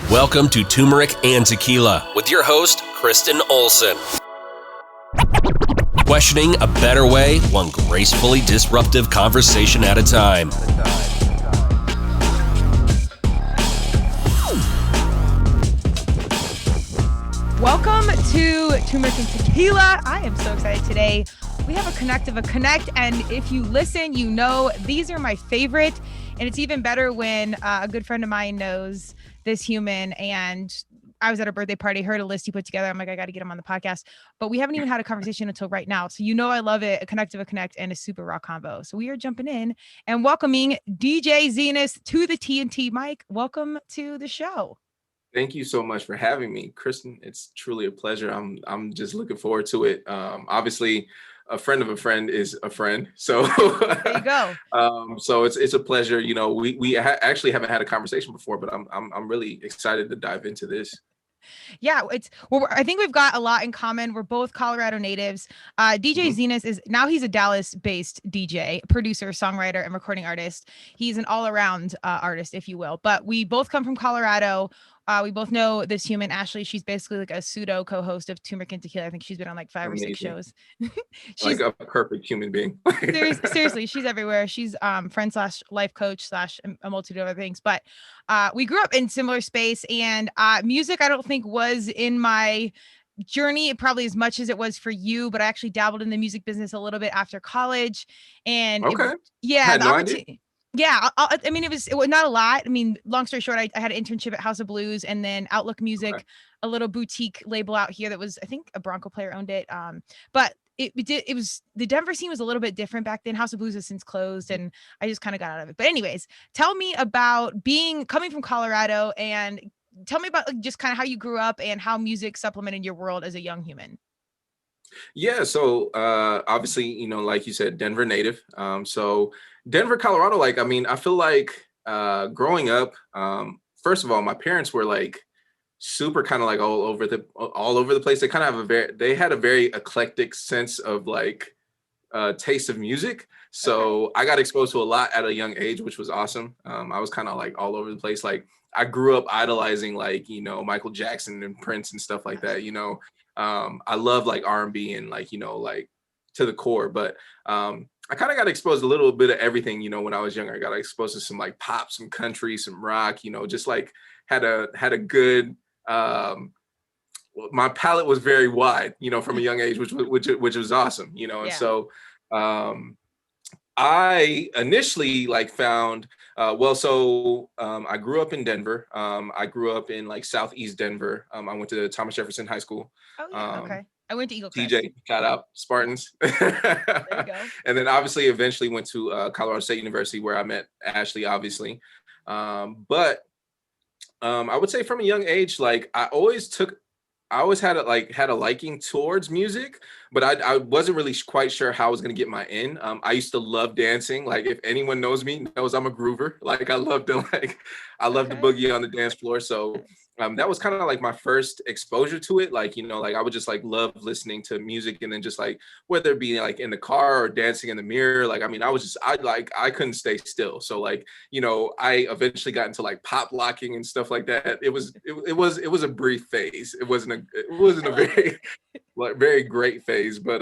Welcome to Turmeric and Tequila with your host, Kristen Olson. Questioning a better way, one gracefully disruptive conversation at a time. Welcome to Turmeric and Tequila. I am so excited today. We have a connect of a connect, and if you listen, you know these are my favorite, and it's even better when a good friend of mine knows this human, and I was at a birthday party, heard a list he put together. I'm like, I got to get him on the podcast, but we haven't even had a conversation until right now. So you know I love it, a connect of a connect and a super raw combo. So we are jumping in and welcoming DJ Zenas to the T&T mic. Welcome to the show. Thank you so much for having me, Kristen. It's truly a pleasure. I'm just looking forward to it. Obviously, a friend of a friend is a friend, so there you go. So it's a pleasure. You know, we actually haven't had a conversation before, but I'm really excited to dive into this. Yeah, I think we've got a lot in common. We're both Colorado natives. DJ Zenas he's a Dallas-based DJ, producer, songwriter, and recording artist. He's an all-around artist, if you will. But we both come from Colorado. We both know this human, Ashley. She's basically like a pseudo co-host of Turmeric and Tequila. I think she's been on like 5 Amazing. or 6 shows. She's like a perfect human being. Seriously, she's everywhere. She's friend / life coach / a multitude of other things. But we grew up in similar space, and music, I don't think was in my journey probably as much as it was for you, but I actually dabbled in the music business a little bit after college. And okay. I had no idea. Yeah, I mean, it was not a lot. I mean, long story short, I had an internship at House of Blues and then Outlook Music, a little boutique label out here that was, I think, a Bronco player owned it. But it was, the Denver scene was a little bit different back then. House of Blues has since closed, and I just kind of got out of it. But anyways, tell me about coming from Colorado, and tell me about just kind of how you grew up and how music supplemented your world as a young human. Yeah, so obviously, you know, like you said, Denver native. So Denver, Colorado, like, I mean, I feel like growing up, first of all, my parents were like super kind of like all over the place. They kind of have they had a very eclectic sense of like taste of music. So I got exposed to a lot at a young age, which was awesome. I was kind of like all over the place. Like I grew up idolizing like, you know, Michael Jackson and Prince and stuff like that, you know. I love like R&B and like, you know, like to the core, but I kind of got exposed a little bit of everything, you know, when I was younger. I got exposed to some like pop, some country, some rock, you know, just like had a good, my palette was very wide, you know, from a young age, which was awesome, you know. And so I initially like found, I grew up in Denver. I grew up in like Southeast Denver. I went to Thomas Jefferson High School. Oh yeah, okay. I went to Eagle Crest. TJ, shout out Spartans. There you go. And then obviously eventually went to Colorado State University, where I met Ashley, obviously. But I would say from a young age, like I always had a liking towards music, but I wasn't really quite sure how I was going to get my in. I used to love dancing. Like if anyone knows me, knows I'm a groover. Like I love to boogie on the dance floor. So that was kind of like my first exposure to it. Like, you know, like I would just like love listening to music, and then just like whether it be like in the car or dancing in the mirror. Like, I mean, I couldn't stay still. So like, you know, I eventually got into like pop locking and stuff like that. It was a brief phase. It wasn't a very very great phase, but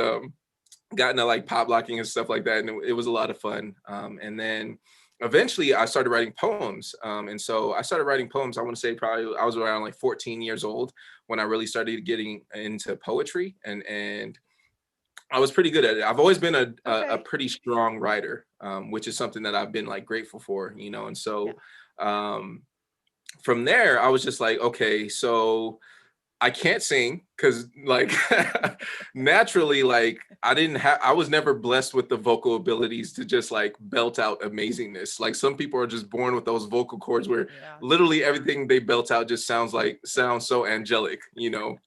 got into like pop locking and stuff like that, and it was a lot of fun. And then eventually I started writing poems. And so I started writing poems, I want to say probably I was around like 14 years old when I really started getting into poetry, and I was pretty good at it. I've always been a pretty strong writer, which is something that I've been like grateful for, you know. And so from there I was just like, okay, so I can't sing because like naturally, like I was never blessed with the vocal abilities to just like belt out amazingness. Like some people are just born with those vocal cords where literally everything they belt out just sounds so angelic, you know.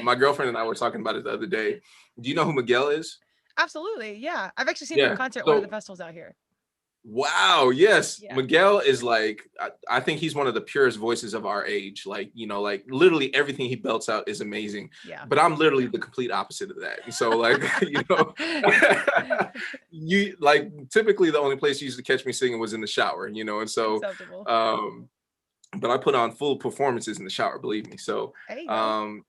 My girlfriend and I were talking about it the other day. Do you know who Miguel is? Absolutely. Yeah. I've actually seen him in concert at one of the festivals out here. Wow. Yes. Yeah. Miguel is like, I think he's one of the purest voices of our age. Like, you know, like literally everything he belts out is amazing. Yeah. But I'm literally the complete opposite of that. And so like, you know, you like typically the only place you used to catch me singing was in the shower, you know? And so, but I put on full performances in the shower, believe me. So, There you go.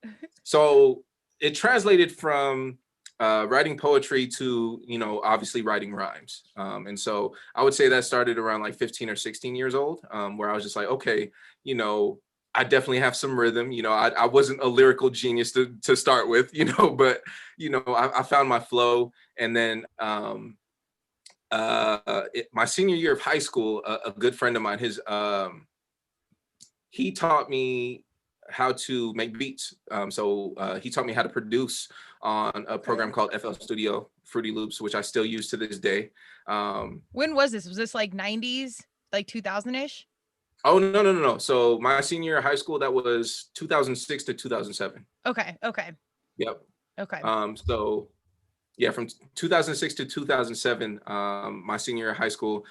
so it translated from writing poetry to, you know, obviously writing rhymes. And so I would say that started around like 15 or 16 years old, where I was just like, okay, you know, I definitely have some rhythm. You know, I wasn't a lyrical genius to start with, you know, but, you know, I found my flow. And then my senior year of high school, a good friend of mine, he taught me how to make beats. He taught me how to produce on a program called FL Studio, Fruity Loops, which I still use to this day. When was this? Was this like 90s, like 2000-ish? Oh, no. So my senior year of high school, that was 2006 to 2007. Okay. Yep. Okay. So yeah, from 2006 to 2007, my senior year of high school,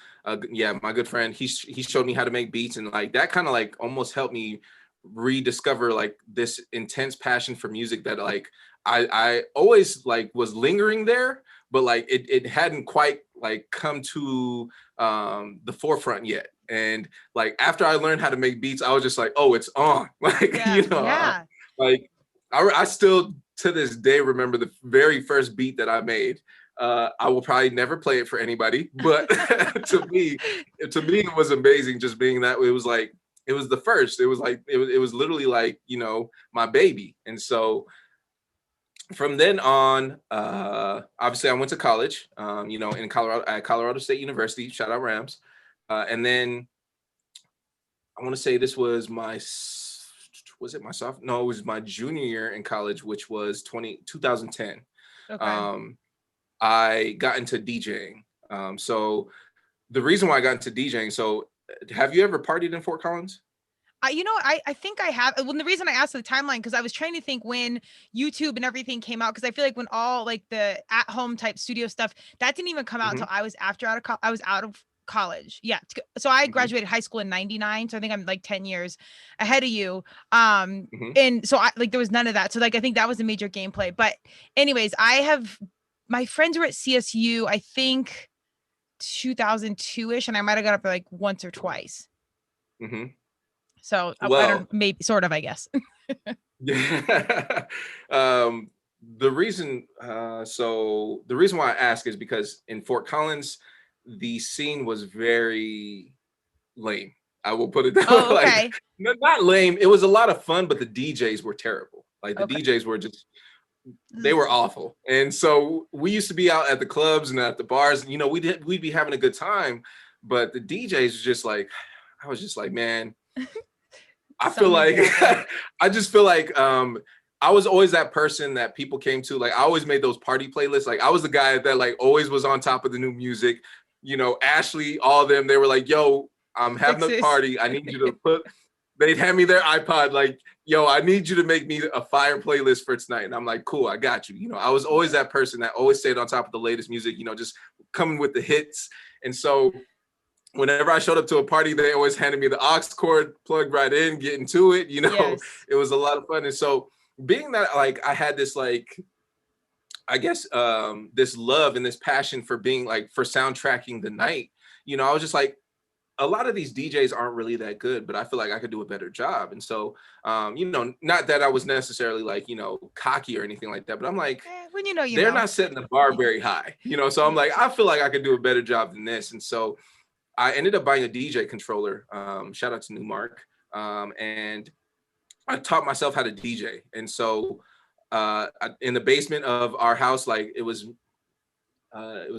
yeah, my good friend, he showed me how to make beats, and like that kind of like almost helped me rediscover like this intense passion for music that like I always like was lingering there, but like it hadn't quite like come to the forefront yet. And like after I learned how to make beats, I was just like, oh, it's on. Like, Yeah, you know, yeah. like I still to this day remember the very first beat that I made. I will probably never play it for anybody, but to me it was amazing just being that it was like it was the first. It was like it was literally like, you know, my baby. And so from then on, obviously I went to college, you know, in Colorado at Colorado State University, shout out Rams. And then I want to say this was was it my sophomore? No, it was my junior year in college, which was 2010. Okay. I got into DJing. So the reason why I got into DJing, so have you ever partied in Fort Collins? You know, I think I have. Well, the reason I asked the timeline, because I was trying to think when YouTube and everything came out, because I feel like when all like the at home type studio stuff, that didn't even come out until I was I was out of college. Yeah. So I graduated high school in 99. So I think I'm like 10 years ahead of you. And so I like there was none of that. So like I think that was a major gameplay. But anyways, my friends were at CSU, I think 2002-ish, and I might have got up like once or twice. So well, I don't, maybe sort of, I guess. Yeah. The reason why I ask is because in Fort Collins, the scene was very lame. I will put it that way. Oh, okay. Like, not lame. It was a lot of fun, but the DJs were terrible. Like the DJs were just, they were awful. And so we used to be out at the clubs and at the bars, you know, we'd be having a good time, but the DJs just like, I was just like, man, I feel like I just feel like I was always that person that people came to. Like I always made those party playlists. Like I was the guy that like always was on top of the new music. You know, Ashley, all of them, they were like, yo, I'm having a party. I need you to they'd hand me their iPod, like, yo, I need you to make me a fire playlist for tonight. And I'm like, cool, I got you. You know, I was always that person that always stayed on top of the latest music, you know, just coming with the hits. And so whenever I showed up to a party, they always handed me the aux cord, plugged right in, getting to it. You know, It was a lot of fun. And so being that like I had this like, I guess this love and this passion for being like for soundtracking the night, you know, I was just like, a lot of these DJs aren't really that good, but I feel like I could do a better job. And so, you know, not that I was necessarily like, you know, cocky or anything like that, but I'm like, when you know, they're not setting the bar very high, you know? So I'm like, I feel like I could do a better job than this. And so I ended up buying a DJ controller, shout out to Newmark, and I taught myself how to DJ. And so in the basement of our house, like it was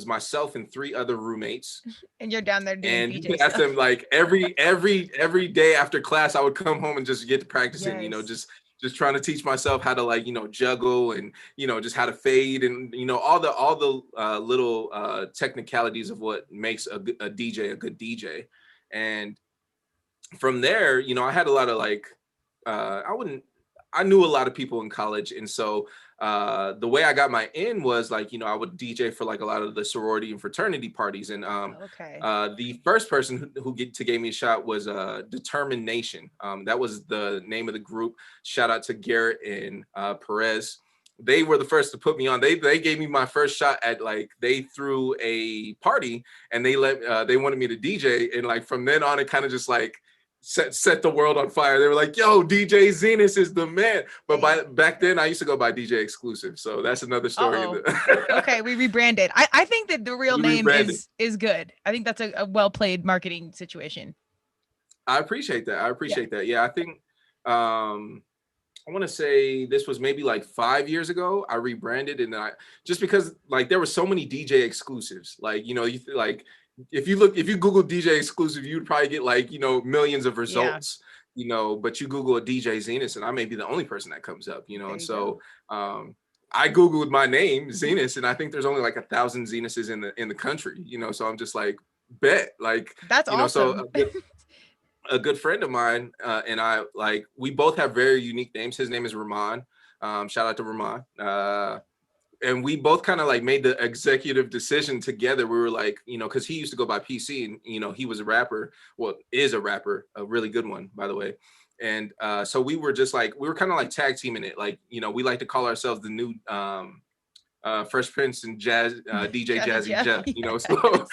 myself and 3 other roommates. And you're down there doing and you could ask them like every day after class, I would come home and just get to practicing, you know, just trying to teach myself how to like, you know, juggle and, you know, just how to fade and, you know, all the little technicalities of what makes a DJ a good DJ. And from there, you know, I had a lot of like, I knew a lot of people in college. And so the way I got my in was like, you know, I would DJ for like a lot of the sorority and fraternity parties. And the first person who gave me a shot was Determination. That was the name of the group. Shout out to Garrett and Perez. They were the first to put me on. They gave me my first shot at like, they threw a party and they wanted me to DJ. And like, from then on, it kind of just like, set the world on fire. They were like, yo, DJ Zenas is the man. But back then I used to go by DJ Exclusive. So that's another story. Okay, we rebranded. I think that the real name is good. I think that's a well-played marketing situation. I appreciate that. That. Yeah, I think I want to say this was maybe like 5 years ago. I rebranded, and just because like there were so many DJ exclusives, like, you know, like if you Google DJ exclusive, you'd probably get like, you know, millions of results, you know, but you Google a DJ Zenas and I may be the only person that comes up, you know. And so I Googled my name, Zenas, and I think there's only like 1,000 Zenases in the country, you know. So I'm just like, bet, like, that's awesome. So a good friend of mine and I, like, we both have very unique names. His name is Rahman. Shout out to Rahman. And we both kind of like made the executive decision together. We were like, you know, because he used to go by PC, and, you know, he was a rapper. Well, is a rapper, a really good one, by the way. And so we were just like, we were kind of like tag teaming it. Like, you know, we like to call ourselves the new Fresh Prince and Jazz DJ Jazzy Jeff, you know. So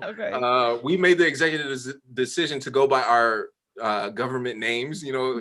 okay. We made the executive decision to go by our government names, you know,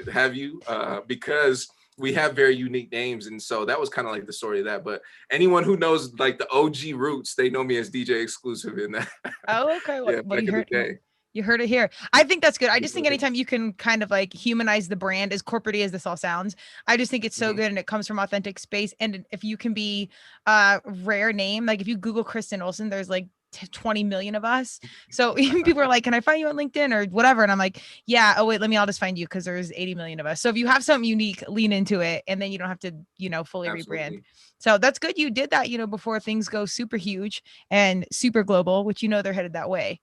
because we have very unique names. And so that was kind of like the story of that. But anyone who knows like the OG roots, they know me as DJ Exclusive in that. Oh, okay. Well, you heard it here. I think that's good. I just think anytime you can kind of like humanize the brand, as corporate as this all sounds, I just think it's so good, and it comes from authentic space. And if you can be a rare name, like if you Google Kristen Olsen, there's like 20 million of us. So even people are like, can I find you on LinkedIn or whatever? And I'm like, yeah, oh wait, I'll just find you, because there's 80 million of us. So if you have something unique, lean into it, and then you don't have to, you know, fully rebrand. So that's good. You did that, you know, before things go super huge and super global, which, you know, they're headed that way.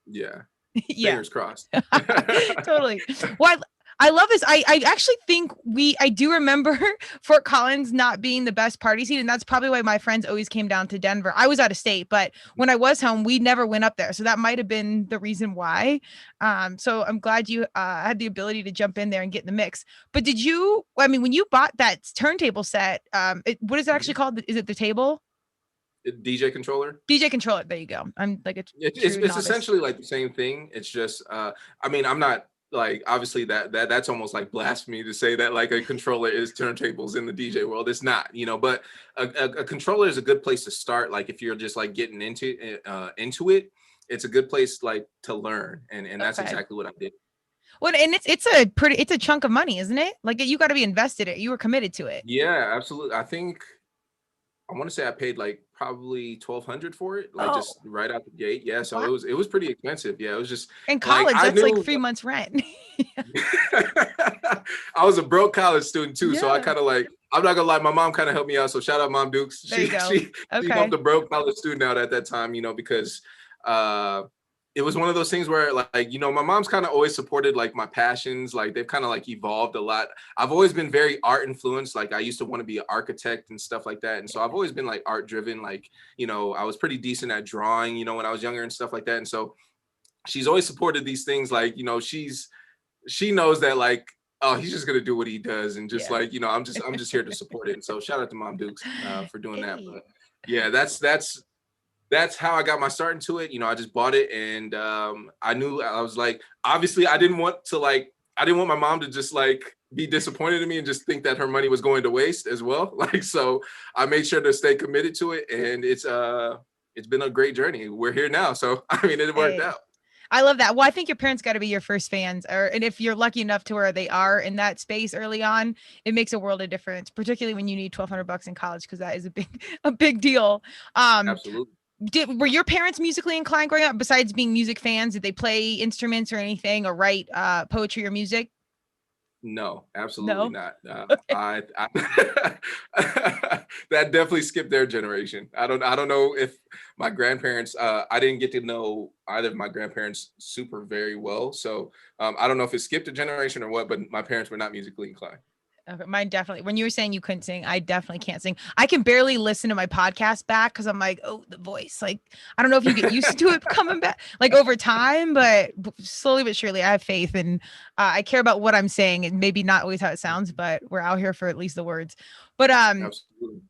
Yeah. Yeah. Fingers crossed. Totally. Well, I love this. I actually think I do remember Fort Collins not being the best party scene. And that's probably why my friends always came down to Denver. I was out of state, but when I was home, we never went up there. So that might've been the reason why. So I'm glad you had the ability to jump in there and get in the mix. But when you bought that turntable set, what is it actually called? Is it the table? DJ controller. There you go. I'm like it's essentially like the same thing. It's just I mean, I'm not like, obviously that's almost like blasphemy to say that like a controller is turntables in the DJ world. It's not, you know, but a controller is a good place to start. Like if you're just like getting into it, it's a good place like to learn, and that's exactly what I did. Well, and it's a chunk of money, isn't it? Like you got to be invested in it. You were committed to it. Yeah, absolutely. I want to say I paid like probably $1,200 for it, like just right out the gate. Yeah, so it was pretty expensive. Yeah, it was just in college. Like, that's like 3 months rent. I was a broke college student too, so I kind of like, I'm not gonna lie, my mom kind of helped me out. So shout out Mom Dukes. She helped a broke college student out at that time, you know, because it was one of those things where like, you know, my mom's kind of always supported like my passions. Like they've kind of like evolved a lot. I've always been very art influenced. Like I used to want to be an architect and stuff like that. And so I've always been like art driven. Like, you know, I was pretty decent at drawing, you know, when I was younger and stuff like that. And so she's always supported these things. Like, you know, she knows that like, oh, he's just gonna do what he does, and just like, you know, I'm just here to support it. And so shout out to Mom Dukes for doing that. But yeah, that's how I got my start into it. You know, I just bought it, and I knew, I was like, obviously I didn't want my mom to just like be disappointed in me and just think that her money was going to waste as well. Like, so I made sure to stay committed to it, and it's been a great journey. We're here now. So, I mean, it worked out. I love that. Well, I think your parents got to be your first fans, and if you're lucky enough to where they are in that space early on, it makes a world of difference, particularly when you need $1,200 in college, because that is a big deal. Absolutely. Were your parents musically inclined growing up? Besides being music fans, did they play instruments or anything, or write poetry or music? No, absolutely not. I that definitely skipped their generation. I don't know if my grandparents, I didn't get to know either of my grandparents super very well. So I don't know if it skipped a generation or what, but my parents were not musically inclined. Okay, mine definitely. When you were saying you couldn't sing, I definitely can't sing. I can barely listen to my podcast back because I'm like, oh, the voice. Like, I don't know if you get used to it coming back like over time, but slowly but surely, I have faith, and I care about what I'm saying, and maybe not always how it sounds, but we're out here for at least the words. But absolutely.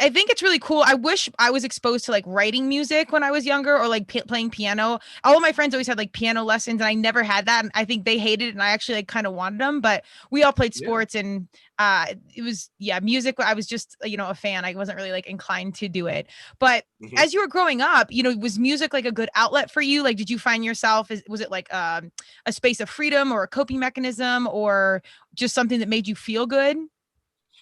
I think it's really cool. I wish I was exposed to like writing music when I was younger, or like playing piano. All of my friends always had like piano lessons, and I never had that. And I think they hated it, and I actually like kind of wanted them. But we all played Yeah. sports, and it was, yeah, music. I was just, a fan. I wasn't really like inclined to do it. But Mhm. as you were growing up, was music like a good outlet for you? Like, did you find yourself? Was it like a space of freedom or a coping mechanism, or just something that made you feel good?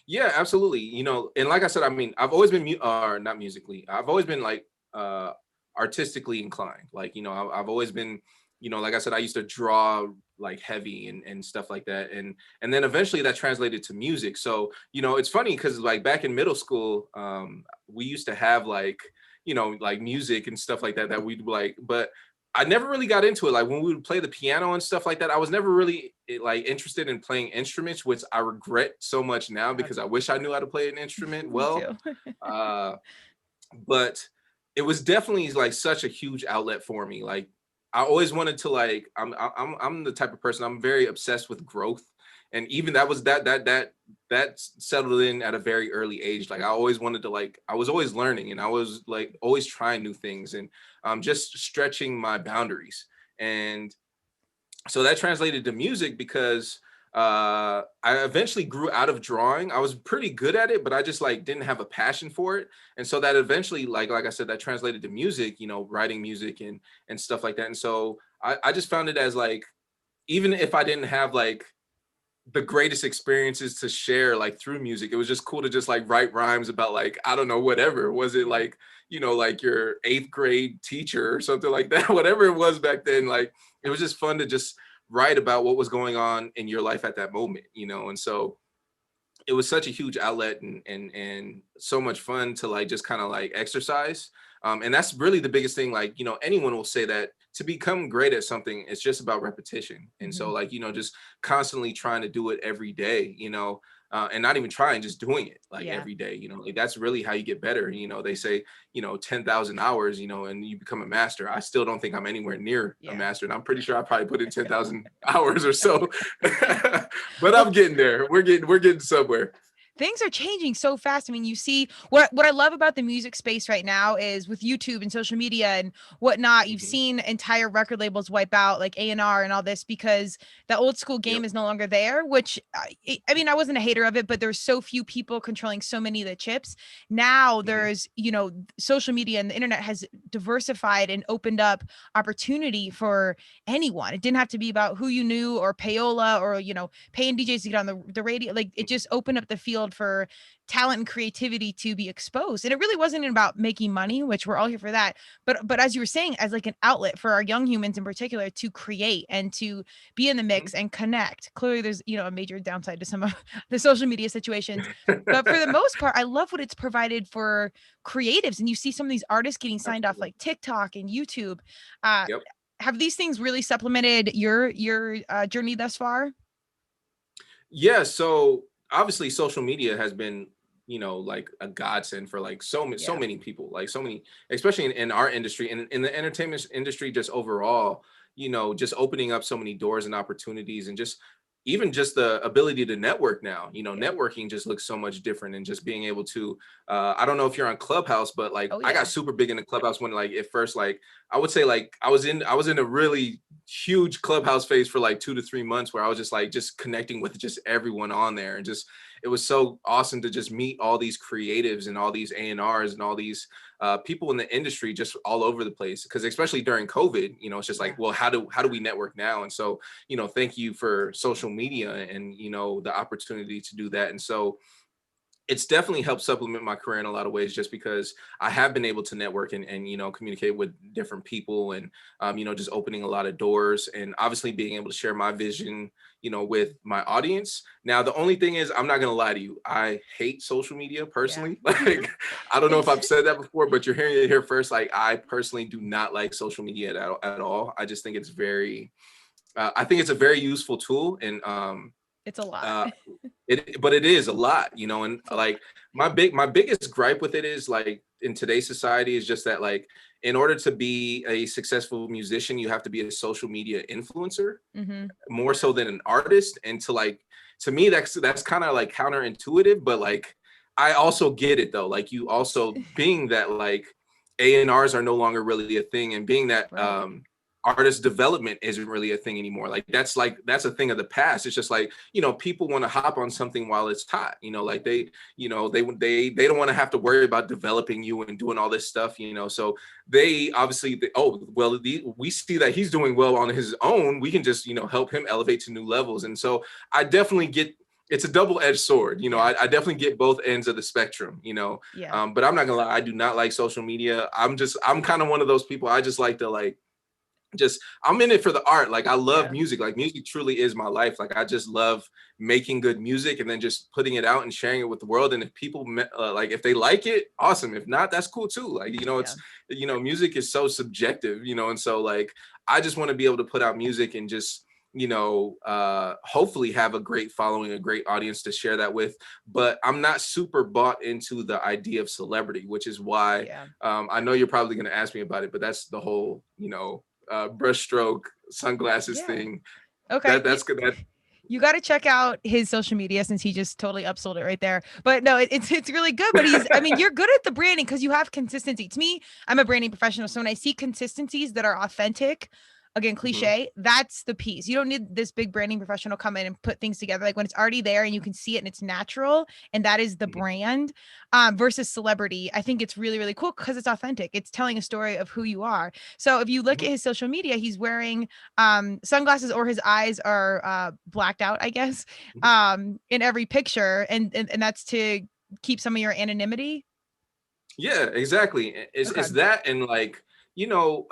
Yeah, absolutely. And like I said, I mean, I've always been not musically. I've always been like artistically inclined. Like, I've always been, like I said, I used to draw like heavy and stuff like that. And then eventually that translated to music. So, it's funny because like back in middle school, we used to have like, like music and stuff like that we'd like, but I never really got into it. Like when we would play the piano and stuff like that, I was never really like interested in playing instruments, which I regret so much now because I wish I knew how to play an instrument Me well. too. Uh, but it was definitely like such a huge outlet for me. Like I always wanted to like I'm the type of person, I'm very obsessed with growth. And even that was that settled in at a very early age. Like I always wanted to like I was always learning, and I was like always trying new things, and just stretching my boundaries. And so that translated to music because I eventually grew out of drawing. I was pretty good at it, but I just like didn't have a passion for it. And so that eventually, like I said, that translated to music, writing music and stuff like that. And so I just found it as like, even if I didn't have like the greatest experiences to share like through music, it was just cool to just like write rhymes about like, I don't know, whatever. Was it like, like your 8th grade teacher or something like that? Whatever it was back then, like it was just fun to just write about what was going on in your life at that moment, and so it was such a huge outlet and so much fun to like just kind of like exercise. And that's really the biggest thing. Like, anyone will say that to become great at something, it's just about repetition. And so like, just constantly trying to do it every day, and not even trying, just doing it like Yeah. every day, like that's really how you get better. They say, 10,000 hours, and you become a master. I still don't think I'm anywhere near a master. And I'm pretty sure I probably put in 10,000 hours or so, but I'm getting there. We're getting somewhere. Things are changing so fast. I mean, you see what I love about the music space right now is with YouTube and social media and whatnot, you've seen entire record labels wipe out like A&R and all this because the old school game is no longer there, which I mean, I wasn't a hater of it, but there's so few people controlling so many of the chips. Now there's, social media and the internet has diversified and opened up opportunity for anyone. It didn't have to be about who you knew or payola or, paying DJs to get on the radio. Like it just opened up the field for talent and creativity to be exposed. And it really wasn't about making money, which we're all here for that. But as you were saying, as like an outlet for our young humans in particular to create and to be in the mix and connect. Clearly there's, a major downside to some of the social media situations. But for the most part, I love what it's provided for creatives. And you see some of these artists getting signed off like TikTok and YouTube. Have these things really supplemented your journey thus far? Yeah. So obviously social media has been, like a godsend for like so many people, like so many, especially in our industry and in the entertainment industry, just overall, just opening up so many doors and opportunities, and just even just the ability to network now. Networking just looks so much different, and just being able to I don't know if you're on Clubhouse, but like I got super big into Clubhouse when like at first, like I would say like I was in a really huge Clubhouse phase for like 2 to 3 months, where I was just like just connecting with just everyone on there, and just it was so awesome to just meet all these creatives and all these A&Rs and all these people in the industry just all over the place. Because especially during COVID, it's just like, well, how do we network now? And so, thank you for social media and, the opportunity to do that. And so it's definitely helped supplement my career in a lot of ways, just because I have been able to network and communicate with different people, and just opening a lot of doors, and obviously being able to share my vision with my audience. Now the only thing is, I'm not gonna lie to you, I hate social media personally. Like I don't know if I've said that before, but you're hearing it here first. Like I personally do not like social media at all. I just think it's very I think it's a very useful tool, and it's a lot. But it is a lot, and like my biggest gripe with it is like in today's society is just that like in order to be a successful musician, you have to be a social media influencer more so than an artist. And to me, that's kind of like counterintuitive, but like I also get it though. Like you also being that like A&Rs are no longer really a thing, and being that Right. artist development isn't really a thing anymore. Like that's a thing of the past. It's just like, you know, people want to hop on something while it's hot, you know, like they, you know, they don't want to have to worry about developing you and doing all this stuff, you know. So they obviously, oh, well, we see that he's doing well on his own. We can just, you know, help him elevate to new levels. And so I definitely get, it's a double-edged sword, you know. Yeah. I definitely get both ends of the spectrum, you know. Yeah. But I'm not gonna lie, I do not like social media. I'm kind of one of those people. I just like to like, just I'm in it for the art. Like I love Yeah. music. Like music truly is my life. Like I just love making good music and then just putting it out and sharing it with the world. And if people like, if they like it, awesome. If not, that's cool too. Like, you know, Yeah. it's, you know, music is so subjective, you know. And so like I just want to be able to put out music and just, you know, hopefully have a great following, a great audience to share that with. But I'm not super bought into the idea of celebrity, which is why Yeah. I know you're probably going to ask me about it, but that's the whole, you know, brushstroke sunglasses Yeah. thing. Okay. That's good. That You got to check out his social media since he just totally upsold it right there. But no, it's really good. But I mean, you're good at the branding because you have consistency. To me, I'm a branding professional. So when I see consistencies that are authentic, again, cliche, that's the piece. You don't need this big branding professional come in and put things together. Like when it's already there and you can see it and it's natural and that is the brand versus celebrity. I think it's really, really cool because it's authentic. It's telling a story of who you are. So if you look at his social media, he's wearing sunglasses or his eyes are blacked out, I guess, in every picture. And that's to keep some of your anonymity. Yeah, exactly. It's Okay. that, and like, you know,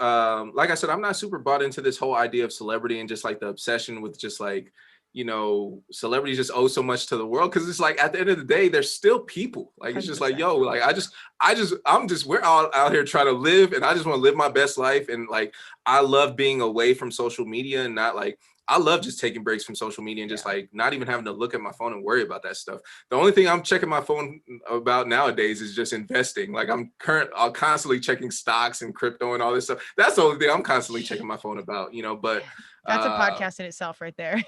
like I said, I'm not super bought into this whole idea of celebrity and just like the obsession with just like, you know, celebrities just owe so much to the world, because it's like at the end of the day, they're still people. Like it's just like, 100%. yo, like I'm just we're all out here trying to live, and I just want to live my best life. And like I love being away from social media and not like, I love just taking breaks from social media and just like not even having to look at my phone and worry about that stuff. The only thing I'm checking my phone about nowadays is just investing. Like I'm constantly checking stocks and crypto and all this stuff. That's the only thing I'm constantly checking my phone about, you know. But That's a podcast in itself right there.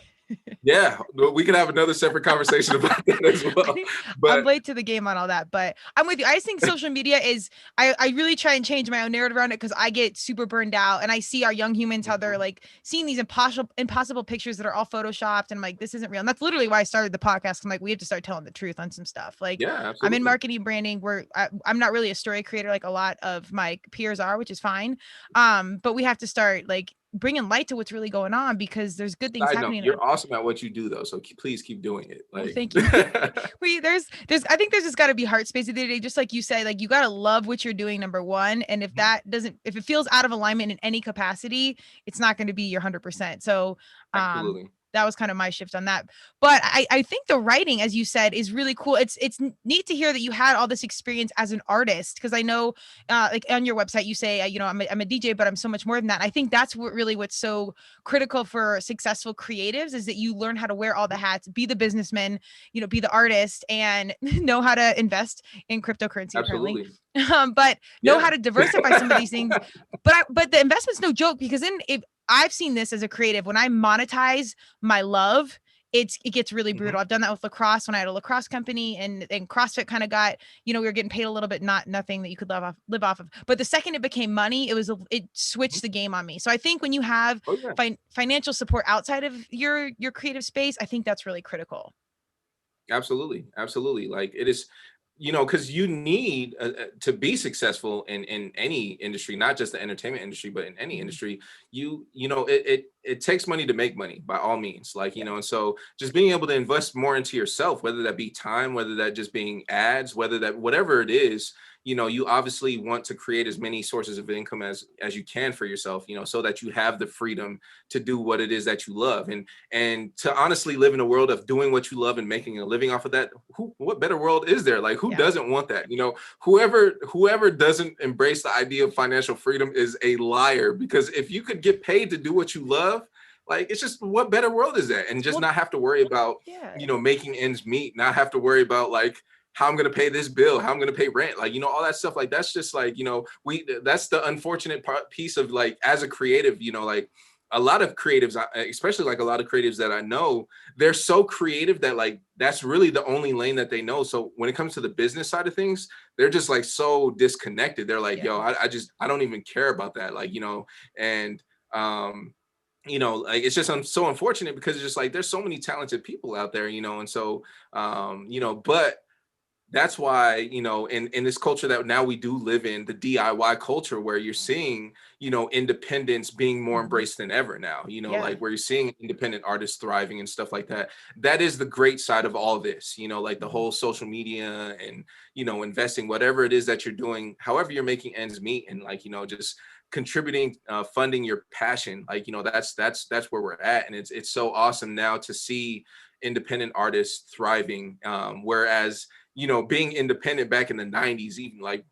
yeah, we can have another separate conversation about that as well. I'm But late to the game on all that, but I'm with you. I just think social media is, I really try and change my own narrative around it because I get super burned out and I see our young humans, how they're like seeing these impossible pictures that are all photoshopped. And I'm like, this isn't real. And that's literally why I started the podcast. I'm like, we have to start telling the truth on some stuff. Like yeah, I'm in absolutely. marketing branding where I'm not really a story creator like a lot of my peers are, which is fine. But we have to start like bringing light to what's really going on because there's good things Side note, happening. you're awesome at what you do though, so please keep doing it. Well, Like thank you. There's I think there's just got to be heart space at the end of the day, just like you said, like you got to love what you're doing, number one. And if that doesn't, if it feels out of alignment in any capacity, it's not going to be your 100%. So, absolutely. that was kind of my shift on that. But I think the writing, as you said, is really cool. It's neat to hear that you had all this experience as an artist, because I know like on your website you say, you know, I'm a DJ, but I'm so much more than that. I think that's what's so critical for successful creatives is that you learn how to wear all the hats, be the businessman, you know, be the artist, and know how to invest in cryptocurrency apparently. But know how to diversify some of these things. But the investment's no joke, because if I've seen this as a creative, when I monetize my love, it gets really brutal. I've done that with lacrosse when I had a lacrosse company, and CrossFit kind of got, you know, we were getting paid a little bit, nothing that you could live off of. But the second it became money, it switched the game on me. So I think when you have financial support outside of your creative space, I think that's really critical. Absolutely. Like it is, you know, because you need to be successful in any industry, not just the entertainment industry, but in any industry, you know, it takes money to make money by all means, like, you know. And so just being able to invest more into yourself, whether that be time, whether that just being ads, whatever it is, you know, you obviously want to create as many sources of income as you can for yourself, you know, so that you have the freedom to do what it is that you love, and to honestly live in a world of doing what you love and making a living off of that. What better world is there? Like, who doesn't want that? You know, whoever doesn't embrace the idea of financial freedom is a liar, because if you could get paid to do what you love, like, it's just, what better world is that? And just not have to worry about, you know, making ends meet, not have to worry about like how I'm going to pay this bill, how I'm going to pay rent, like, you know, all that stuff. Like, that's just like, you know, that's the unfortunate piece of, like, as a creative, you know, like, a lot of creatives, especially like a lot of creatives that I know, they're so creative that like that's really the only lane that they know. So when it comes to the business side of things, they're just like so disconnected. They're like, yo, I don't even care about that. Like, you know, and you know, like it's just so unfortunate because it's just like there's so many talented people out there, you know, and so you know, but that's why, you know, in this culture that now we do live in, the DIY culture, where you're seeing, you know, independence being more embraced than ever now, you know, like where you're seeing independent artists thriving and stuff like that. That is the great side of all this, you know, like the whole social media and, you know, investing, whatever it is that you're doing, however you're making ends meet, and like, you know, just contributing, funding your passion, like, you know, that's where we're at. And it's so awesome now to see independent artists thriving, whereas, you know, being independent back in the 90s, even like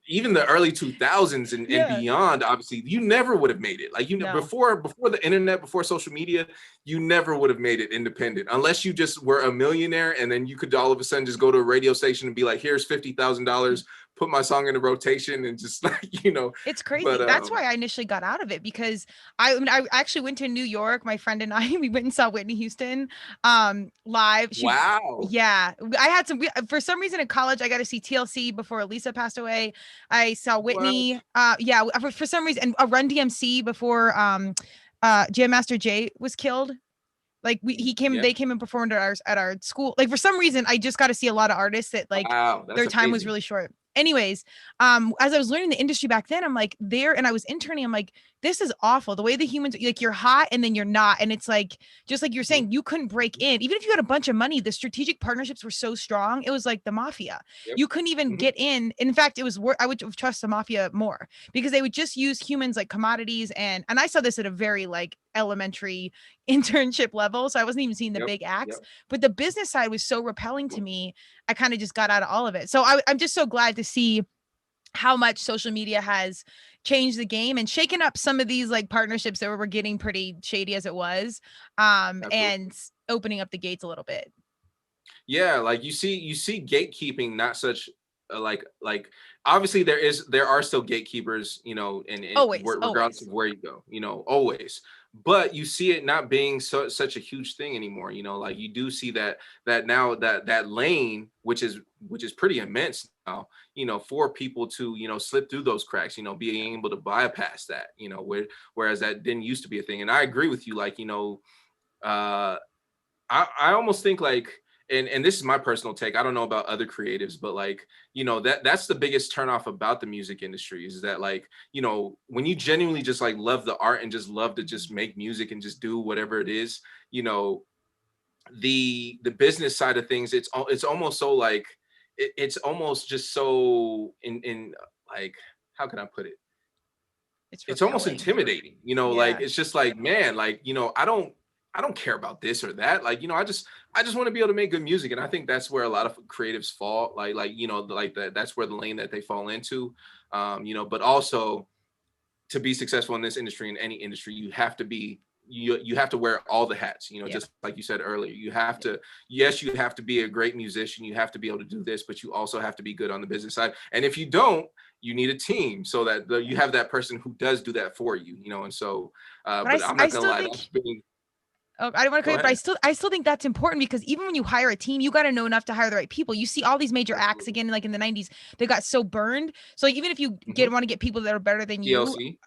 even the early 2000s and beyond, obviously you never would have made it. Like, you know, before the internet, before social media, you never would have made it independent unless you just were a millionaire, and then you could all of a sudden just go to a radio station and be like, here's $50,000, put my song in a rotation, and just like, you know, it's crazy. But, that's why I initially got out of it, because I actually went to New York. My friend and I, we went and saw Whitney Houston live. Yeah. I had for some reason in college, I got to see TLC before Lisa passed away. I saw Whitney. For some reason, and Run DMC before Jam Master Jay was killed. Like they came and performed at our school. Like for some reason, I just got to see a lot of artists that like their time was really short. Anyways, as I was learning the industry back then, I'm like and I was interning, I'm like, this is awful. The way the humans, like you're hot and then you're not. And it's like, just like you're saying, you couldn't break in. Even if you had a bunch of money, the strategic partnerships were so strong. It was like the mafia. You couldn't even get in. In fact, it was I would trust the mafia more, because they would just use humans like commodities. And I saw this at a very like elementary internship level. So I wasn't even seeing the big acts, but the business side was so repelling to me. I kind of just got out of all of it. So I'm just so glad to see how much social media has changed the game and shaken up some of these like partnerships that were getting pretty shady as it was, and opening up the gates a little bit. Yeah, like you see gatekeeping, not such like obviously there are still gatekeepers, you know, and regardless of where you go, you know, always. But you see it not being such a huge thing anymore, you know, like you do see that now that lane, which is pretty immense now, you know, for people to, you know, slip through those cracks, you know, being able to bypass that, you know, whereas that didn't used to be a thing. And I agree with you, like, you know, I almost think like, and this is my personal take, I don't know about other creatives, but like, you know, that's the biggest turnoff about the music industry, is that like, you know, when you genuinely just like love the art and just love to just make music and just do whatever it is, you know, the business side of things, it's almost so like it's almost just so in like, how can I put it? It's almost intimidating, you know, like it's just like, man, like, you know, I don't care about this or that. Like, you know, I just want to be able to make good music. And I think that's where a lot of creatives fall, like, you know, like that's where the lane that they fall into, you know, but also to be successful in this industry, in any industry, you have to be, you have to wear all the hats, you know, just like you said earlier, you have to, yes, you have to be a great musician. You have to be able to do this, but you also have to be good on the business side. And if you don't, you need a team so that you have that person who does do that for you, you know? And so, but I'm not gonna lie, that's been, I don't want to cut, but I still think that's important, because even when you hire a team, you got to know enough to hire the right people. You see all these major acts again, like in the 90s, they got so burned. So like, even if you want to get people that are better than you, TLC.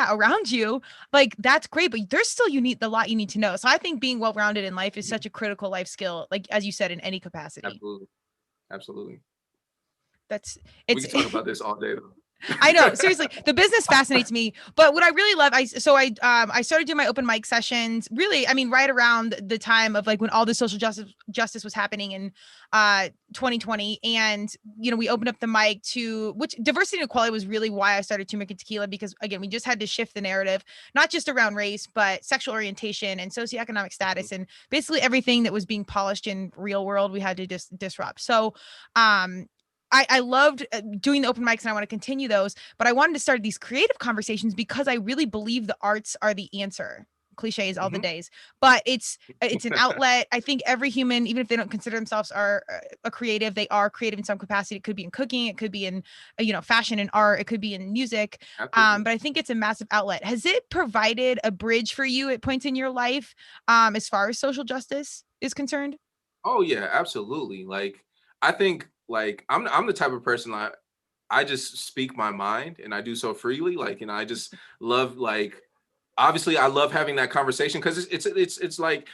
around you, like that's great, but there's still a lot you need to know. So I think being well-rounded in life is such a critical life skill, like as you said, in any capacity. Absolutely. We can talk about this all day though. I know, seriously, the business fascinates me. But what I really love, I started doing my open mic sessions, really, I mean, right around the time of like when all the social justice was happening in 2020. And, you know, we opened up the mic to, which diversity and equality was really why I started Turmeric and Tequila, because again, we just had to shift the narrative, not just around race, but sexual orientation and socioeconomic status, and basically everything that was being polished in real world, we had to disrupt. So, I loved doing the open mics, and I want to continue those, but I wanted to start these creative conversations because I really believe the arts are the answer. cliches all the days, but it's an outlet. I think every human, even if they don't consider themselves are a creative, they are creative in some capacity. It could be in cooking, it could be in fashion and art, it could be in music. But I think it's a massive outlet. Has it provided a bridge for you at points in your life as far as social justice is concerned? Oh yeah, absolutely. Like I think like I'm the type of person I just speak my mind and I do so freely. Like, I just love like obviously I love having that conversation because it's like,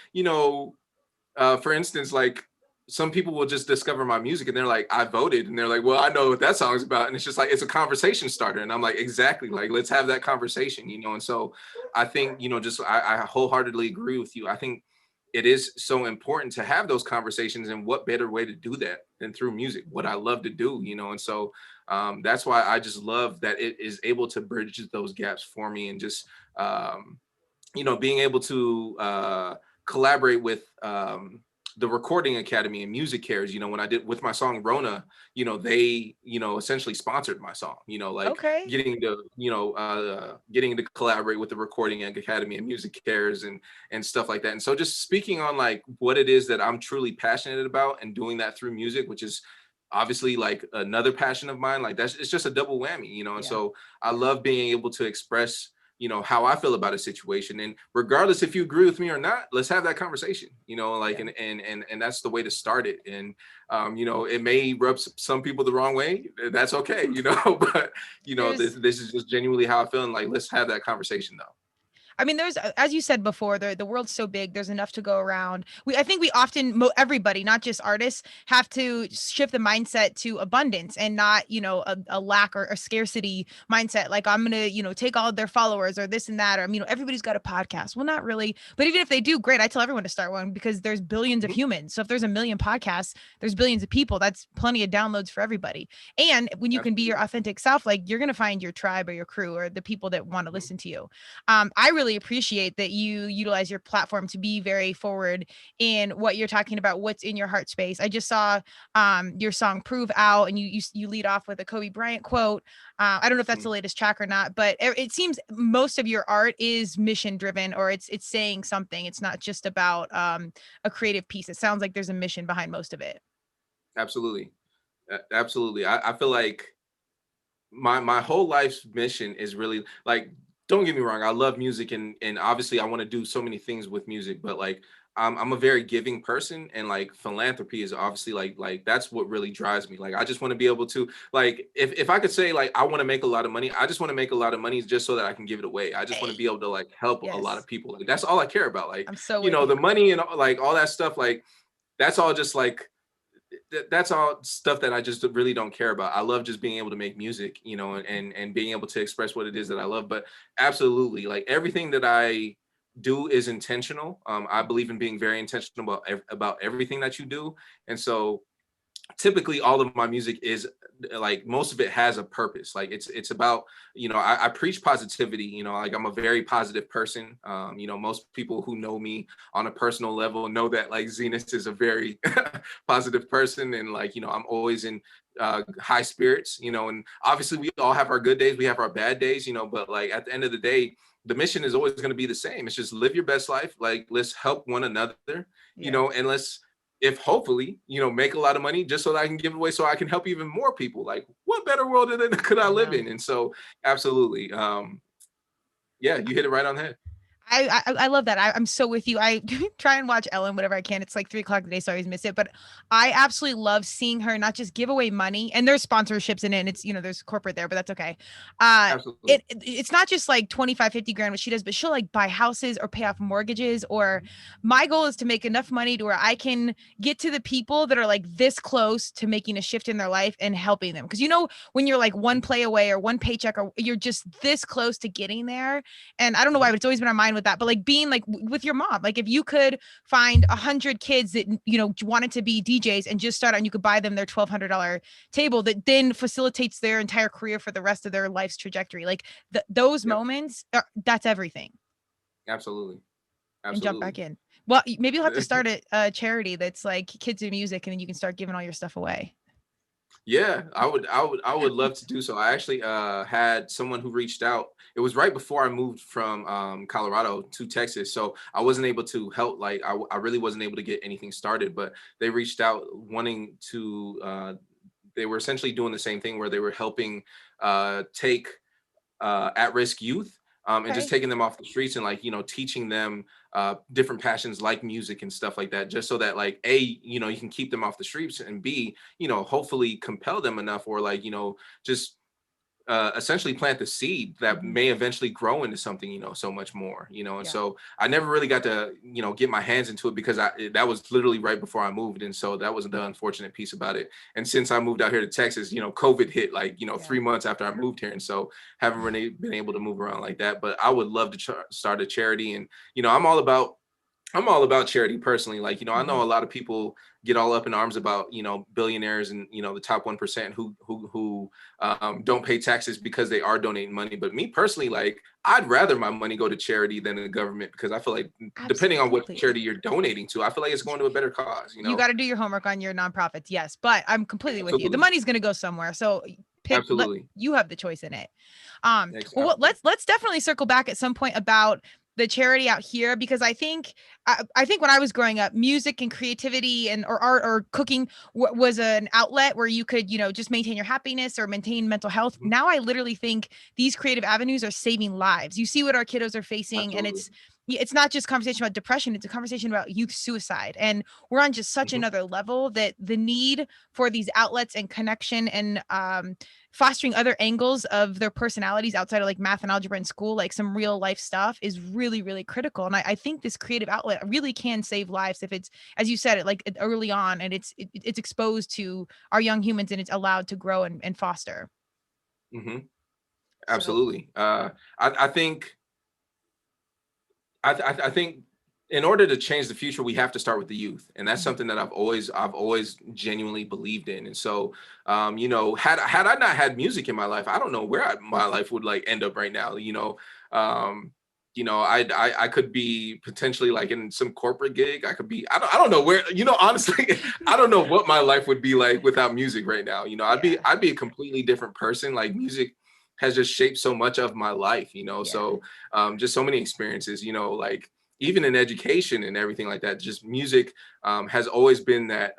for instance, like some people will just discover my music and they're like, I voted, and they're like, well, I know what that song's about. And it's just like it's a conversation starter. And I'm like, exactly, like let's have that conversation, and so I think, just I wholeheartedly agree with you. I think it is so important to have those conversations, and what better way to do that than through music, what I love to do, and so that's why I just love that it is able to bridge those gaps for me, and just being able to collaborate with the Recording Academy and Music Cares. When I did with my song Rona, they essentially sponsored my song, like Okay. getting to collaborate with the Recording Academy and Music Cares and stuff like that. And so just speaking on like what it is that I'm truly passionate about and doing that through music, which is obviously like another passion of mine, like it's just a double whammy, and so I love being able to express how I feel about a situation. And regardless if you agree with me or not, let's have that conversation, like, and that's the way to start it. And, it may rub some people the wrong way. That's okay, but, this is just genuinely how I feel. And like, let's have that conversation though. I mean, there's, as you said before, the world's so big. There's enough to go around. I think we often, everybody, not just artists, have to shift the mindset to abundance and not, a lack or a scarcity mindset. Like I'm gonna, take all of their followers or this and that, or everybody's got a podcast. Well, not really, but even if they do, great. I tell everyone to start one because there's billions of humans. So if there's a million podcasts, there's billions of people. That's plenty of downloads for everybody. And when you can be your authentic self, like you're gonna find your tribe or your crew or the people that want to listen to you. I really appreciate that you utilize your platform to be very forward in what you're talking about, what's in your heart space. I just saw your song Prove Out, and you lead off with a Kobe Bryant quote. I don't know if that's the latest track or not, but it seems most of your art is mission driven, or it's saying something. It's not just about a creative piece. It sounds like there's a mission behind most of it. Absolutely. Absolutely. I feel like my whole life's mission is really like, don't get me wrong, I love music, and obviously I want to do so many things with music, but like I'm a very giving person, and like philanthropy is obviously like that's what really drives me. Like I just want to be able to, like, if I could say like I want to make a lot of money, I just want to make a lot of money just so that I can give it away. I just want to be able to like help a lot of people. Like that's all I care about. Like, I'm so the money and like all that stuff, like that's all just like that's all stuff that I just really don't care about. I love just being able to make music, and being able to express what it is that I love. But absolutely, like everything that I do is intentional. I believe in being very intentional about everything that you do. And so typically all of my music is like, most of it has a purpose. Like it's about, I preach positivity, like I'm a very positive person. Most people who know me on a personal level know that like Zenas is a very positive person, and like, I'm always in high spirits, and obviously we all have our good days, we have our bad days, but like at the end of the day, the mission is always going to be the same. It's just live your best life. Like let's help one another, and let's, if hopefully, make a lot of money just so that I can give it away so I can help even more people. Like what better world could I live in? And so absolutely. Yeah, you hit it right on the head. I love that. I'm so with you. I try and watch Ellen whenever I can. It's like 3 o'clock a day, so I always miss it. But I absolutely love seeing her not just give away money, and there's sponsorships in it, and it's, there's corporate there, but that's okay. Absolutely. It's not just like 25, 50 grand what she does, but she'll like buy houses or pay off mortgages. Or my goal is to make enough money to where I can get to the people that are like this close to making a shift in their life and helping them. Because when you're like one play away or one paycheck, or you're just this close to getting there. And I don't know why, but it's always been on my mind with that, but like being like with your mom, like if you could find 100 kids that wanted to be DJs and just start out, and you could buy them their $1,200 table that then facilitates their entire career for the rest of their life's trajectory, like those moments that's everything. Absolutely. And jump back in. Well, maybe you'll have to start a charity that's like kids in music, and then you can start giving all your stuff away. Yeah, I would love to do so. I actually had someone who reached out. It was right before I moved from Colorado to Texas, so I wasn't able to help. Like I really wasn't able to get anything started, but they reached out wanting to. They were essentially doing the same thing where they were helping take at-risk youth, and just Okay. taking them off the streets and like teaching them different passions like music and stuff like that, just so that like a you can keep them off the streets, and b hopefully compel them enough, or like just essentially plant the seed that Mhm. may eventually grow into something so much more, and Yeah. so I never really got to get my hands into it because that was literally right before I moved, and so that was the unfortunate piece about it. And since I moved out here to Texas, COVID hit like Yeah. 3 months after I moved here, and so haven't really been able to move around like that. But I would love to start a charity, and I'm all about charity personally. Like, I Mhm. know a lot of people get all up in arms about, billionaires and, the top 1% who don't pay taxes because they are donating money. But me personally, like, I'd rather my money go to charity than the government, because I feel like depending on what Absolutely. charity you're donating to, I feel like it's going to a better cause, You got to do your homework on your nonprofits. Yes, but I'm completely with you. The Absolutely. money's going to go somewhere. So Absolutely. you have the choice in it. Well, Exactly. let's definitely circle back at some point about the charity out here, because I think when I was growing up, music and creativity and or art or cooking was an outlet where you could, just maintain your happiness or maintain mental health. Mhm. Now I literally think these creative avenues are saving lives. You see what our kiddos are facing, and Absolutely. it's not just conversation about depression, it's a conversation about youth suicide. And we're on just such Mhm. another level that the need for these outlets and connection and fostering other angles of their personalities outside of like math and algebra in school, like some real life stuff, is really, really critical. And I think this creative outlet really can save lives if it's, as you said, early on, and it's exposed to our young humans and it's allowed to grow and foster. Mhm. So Absolutely. I think I think in order to change the future, we have to start with the youth, and that's mhm, something that I've always genuinely believed in. And so, had I not had music in my life, I don't know where my life would like end up right now. Um, I could be potentially like in some corporate gig. I could be I don't know where. Honestly, I don't know what my life would be like without music right now. I'd be yeah, I'd be a completely different person. Like music has just shaped so much of my life. yeah. So just so many experiences, like even in education and everything like that. Just music has always been that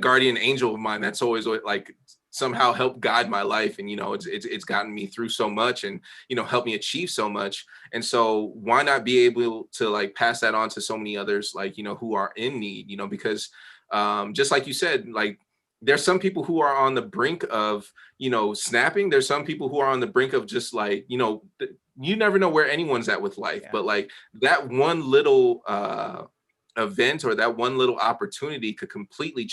guardian angel of mine that's always like somehow helped guide my life, and it's gotten me through so much, and helped me achieve so much. And so why not be able to like pass that on to so many others, like who are in need, because just like you said, like there's some people who are on the brink of snapping. There's some people who are on the brink of just like you never know where anyone's at with life, Yeah. but like that one little event or that one little opportunity could completely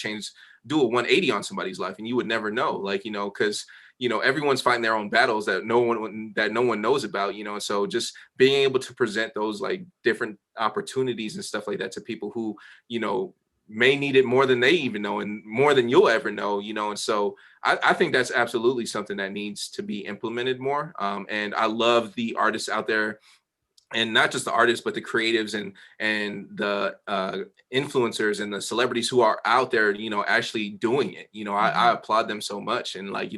do a 180 on somebody's life, and you would never know, like because everyone's fighting their own battles that no one knows about, and so just being able to present those like different opportunities and stuff like that to people who you know may need it more than they even know, and more than you'll ever know, and so I think that's absolutely something that needs to be implemented more. And I love the artists out there, and not just the artists, but the creatives and the influencers and the celebrities who are out there, actually doing it. I Mhm. applaud them so much, and like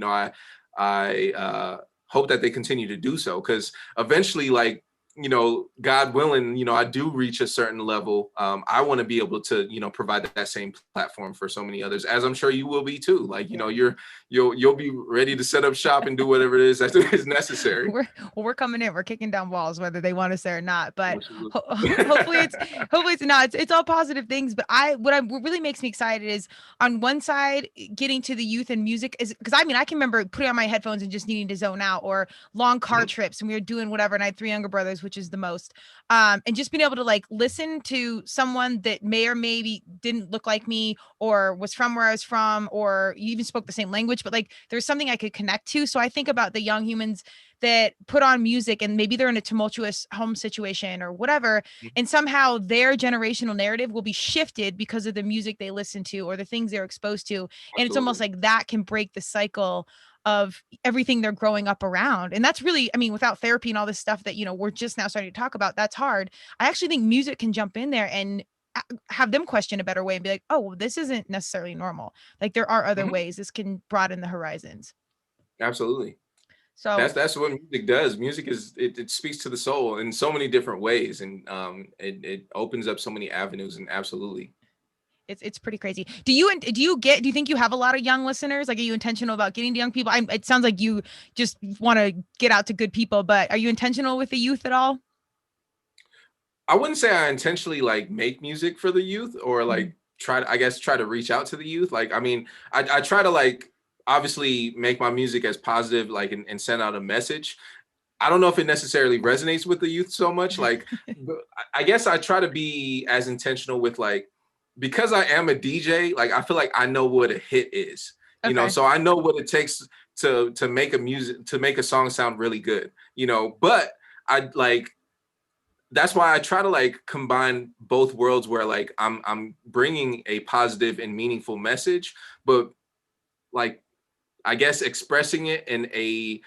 I hope that they continue to do so, because eventually, like God willing, I do reach a certain level. I want to be able to provide that same platform for so many others, as I'm sure you will be too. Like Yeah. you'll be ready to set up shop and do whatever it is that is necessary. We're coming in. We're kicking down walls, whether they want us there or not. But Absolutely. hopefully it's not. It's all positive things. But what really makes me excited is, on one side, getting to the youth and music is because I can remember putting on my headphones and just needing to zone out, or long car Mhm. trips, and we were doing whatever. And I had three younger brothers, which is the most. And just being able to like listen to someone that may or maybe didn't look like me, or was from where I was from, or you even spoke the same language, but like there's something I could connect to. So I think about the young humans that put on music, and maybe they're in a tumultuous home situation or whatever, Mhm. and somehow their generational narrative will be shifted because of the music they listen to or the things they're exposed to. And it's almost Absolutely. like that can break the cycle of everything they're growing up around. And that's really, without therapy and all this stuff that, we're just now starting to talk about, that's hard. I actually think music can jump in there and have them question a better way and be like, oh, well, this isn't necessarily normal. Like there are other Mhm. ways. This can broaden the horizons. Absolutely. So That's what music does. Music is it speaks to the soul in so many different ways, and it opens up so many avenues. And absolutely, it's pretty crazy. Do you think you have a lot of young listeners? Like, are you intentional about getting to young people? It sounds like you just want to get out to good people, but are you intentional with the youth at all? I wouldn't say I intentionally like make music for the youth or Mhm. like try to reach out to the youth. Like, I mean, I try to like obviously make my music as positive, like, and send out a message. I don't know if it necessarily resonates with the youth so much. Like, I guess I try to be as intentional with like, because I am a DJ, like I feel like I know what a hit is, Okay. so I know what it takes to make to make a song sound really good, but I like, that's why I try to like combine both worlds where like I'm bringing a positive and meaningful message, but like I guess expressing it in a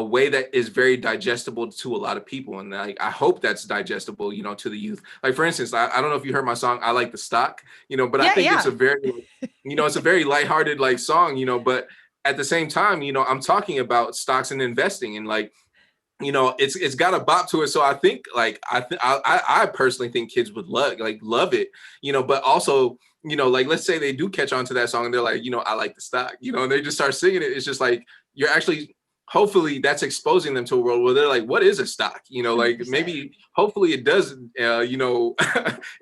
way that is very digestible to a lot of people, and I hope that's digestible, to the youth. Like for instance, I don't know if you heard my song "I Like the Stock," but I Yeah, think it's yeah. a very, it's a very lighthearted like song, but at the same time, I'm talking about stocks and investing, and like, it's got a bop to it. So I think like I personally think kids would love it, but also, like let's say they do catch on to that song and they're like, I like the stock, and they just start singing it. It's just like you're actually, hopefully that's exposing them to a world where they're like, what is a stock? Like 100%. maybe hopefully it does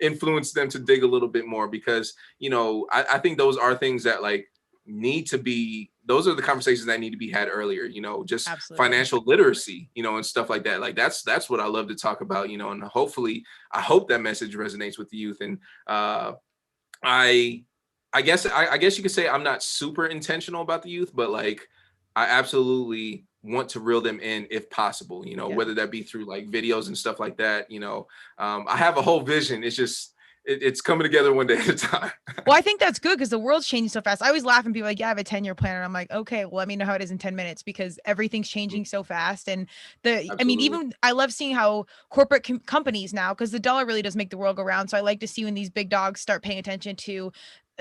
influence them to dig a little bit more, because I think those are things that like need to be, those are the conversations that need to be had earlier, just Absolutely. financial literacy, and stuff like that. Like that's what I love to talk about, and hopefully I hope that message resonates with the youth. And I I guess you could say I'm not super intentional about the youth, but like I absolutely want to reel them in if possible, Yeah. whether that be through like videos and stuff like that. I have a whole vision. It's just it's coming together one day at a time. Well, I think that's good because the world's changing so fast. I always laugh when people are like, yeah, I have a 10-year plan. And I'm like, okay, well, let me know how it is in 10 minutes because everything's changing so fast. And Absolutely. even I love seeing how corporate companies now, because the dollar really does make the world go round. So I like to see when these big dogs start paying attention to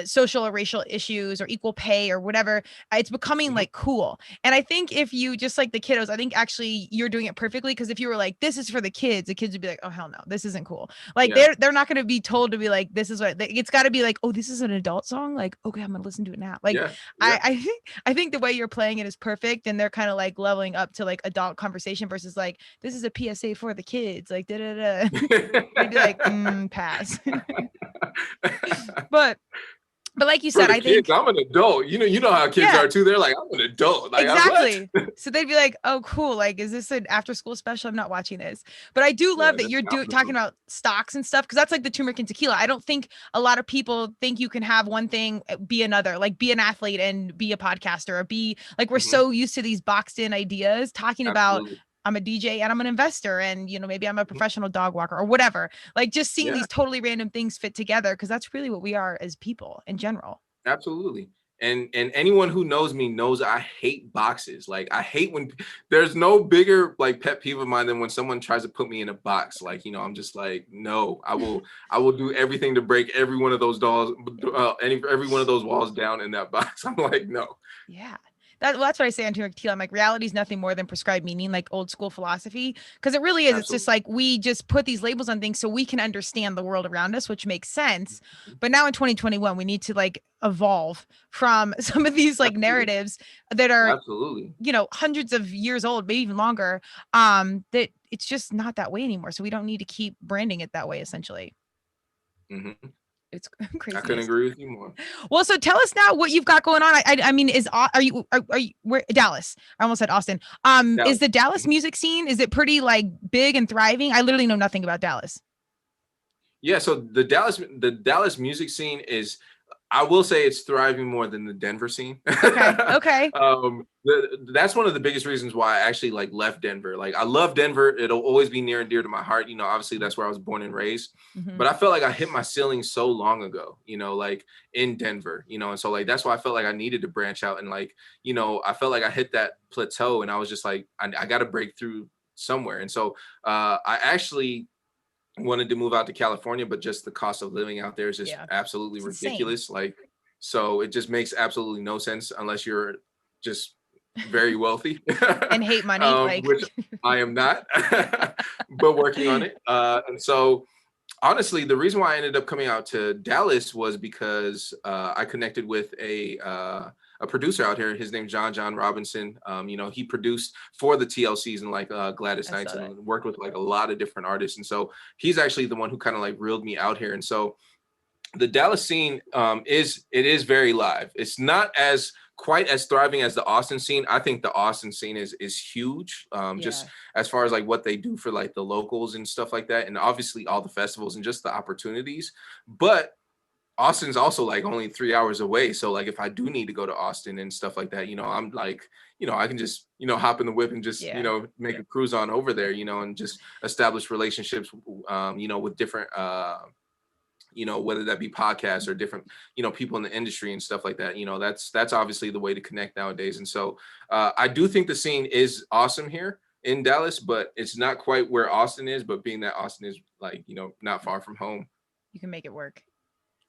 social or racial issues or equal pay or whatever. It's becoming Mhm. like cool. And I think if you just like the kiddos, I think actually you're doing it perfectly. Cause if you were like, this is for the kids would be like, oh, hell no, this isn't cool. Like Yeah. they're not going to be told to be like, this is what it's got to be like, oh, this is an adult song. Like, okay, I'm going to listen to it now. Like, Yeah. Yeah. I think the way you're playing it is perfect. And they're kind of like leveling up to like adult conversation versus like, this is a PSA for the kids. Like, da da da. They'd be like, pass. but, but like you For said, the I kids, think, I'm an adult. You know how kids yeah, are too. They're like, I'm an adult. Like, what? exactly. So they'd be like, "Oh, cool. Like, is this an after school special? I'm not watching this." But I do Yeah, love that that's you're talking phenomenal. about stocks and stuff because that's like the turmeric and tequila. I don't think a lot of people think you can have one thing be another, like be an athlete and be a podcaster or be like we're Mhm. so used to these boxed in ideas talking about Absolutely. I'm a DJ and I'm an investor and maybe I'm a Mhm. professional dog walker or whatever. Like just seeing Yeah. these totally random things fit together because that's really what we are as people in general. Absolutely. And anyone who knows me knows I hate boxes. Like I hate when there's no bigger like pet peeve of mine than when someone tries to put me in a box. Like, I'm just like, no, I will do everything to break every one of those dolls, every one of those walls down in that box. I'm like, no. Yeah. That's what I say on Turmeric Tequila. I'm like, reality is nothing more than prescribed meaning, like old school philosophy. Because it really is. It's just Absolutely. like we just put these labels on things so we can understand the world around us, which makes sense. Mhm. But now in 2021, we need to like evolve from some of these like Absolutely. narratives that are, Absolutely. hundreds of years old, maybe even longer. That it's just not that way anymore. So we don't need to keep branding it that way, essentially. Mhm. It's I couldn't craziness. agree with you more. Well, so tell us now what you've got going on. I mean, are you where Dallas? I almost said Austin. Is Dallas. the Dallas Mhm. music scene is it pretty like big and thriving? I literally know nothing about Dallas. Yeah, so the Dallas music scene is, I will say it's thriving more than the Denver scene. Okay, okay. That's one of the biggest reasons why I actually like left Denver. Like I love Denver. It'll always be near and dear to my heart. Obviously that's where I was born and raised. Hmm. But I felt like I hit my ceiling so long ago, like in Denver, and so like that's why I felt like I needed to branch out, and like, I felt like I hit that plateau and I was just like, I got to break through somewhere. And so I actually wanted to move out to California, but just the cost of living out there is just Yeah, absolutely it's insane. ridiculous. Like, so it just makes absolutely no sense unless you're just very wealthy And hate money, like which I am not, but working on it. And so honestly, the reason why I ended up coming out to Dallas was because I connected with a producer out here. His name's Jon Robinson. You know, he produced for the TLCs and like Gladys I Knights saw that. and worked with like a lot of different artists. And so he's actually the one who kind of like reeled me out here. And so the Dallas scene is very live. It's not as quite as thriving as the Austin scene. I think the Austin scene is huge, just as far as like what they do for like the locals and stuff like that, and obviously all the festivals and just the opportunities. But Austin's also like only 3 hours away, so like if I do need to go to Austin and stuff like that, you know, I'm like, you know, I can just, you know, hop in the whip and just, you know, make a cruise on over there, you know, and just establish relationships, you know, with different you know, whether that be podcasts or different, you know, people in the industry and stuff like that. You know, that's obviously the way to connect nowadays. And so I do think the scene is awesome here in Dallas, but it's not quite where Austin is. But being that Austin is like, you know, not far from home, you can make it work.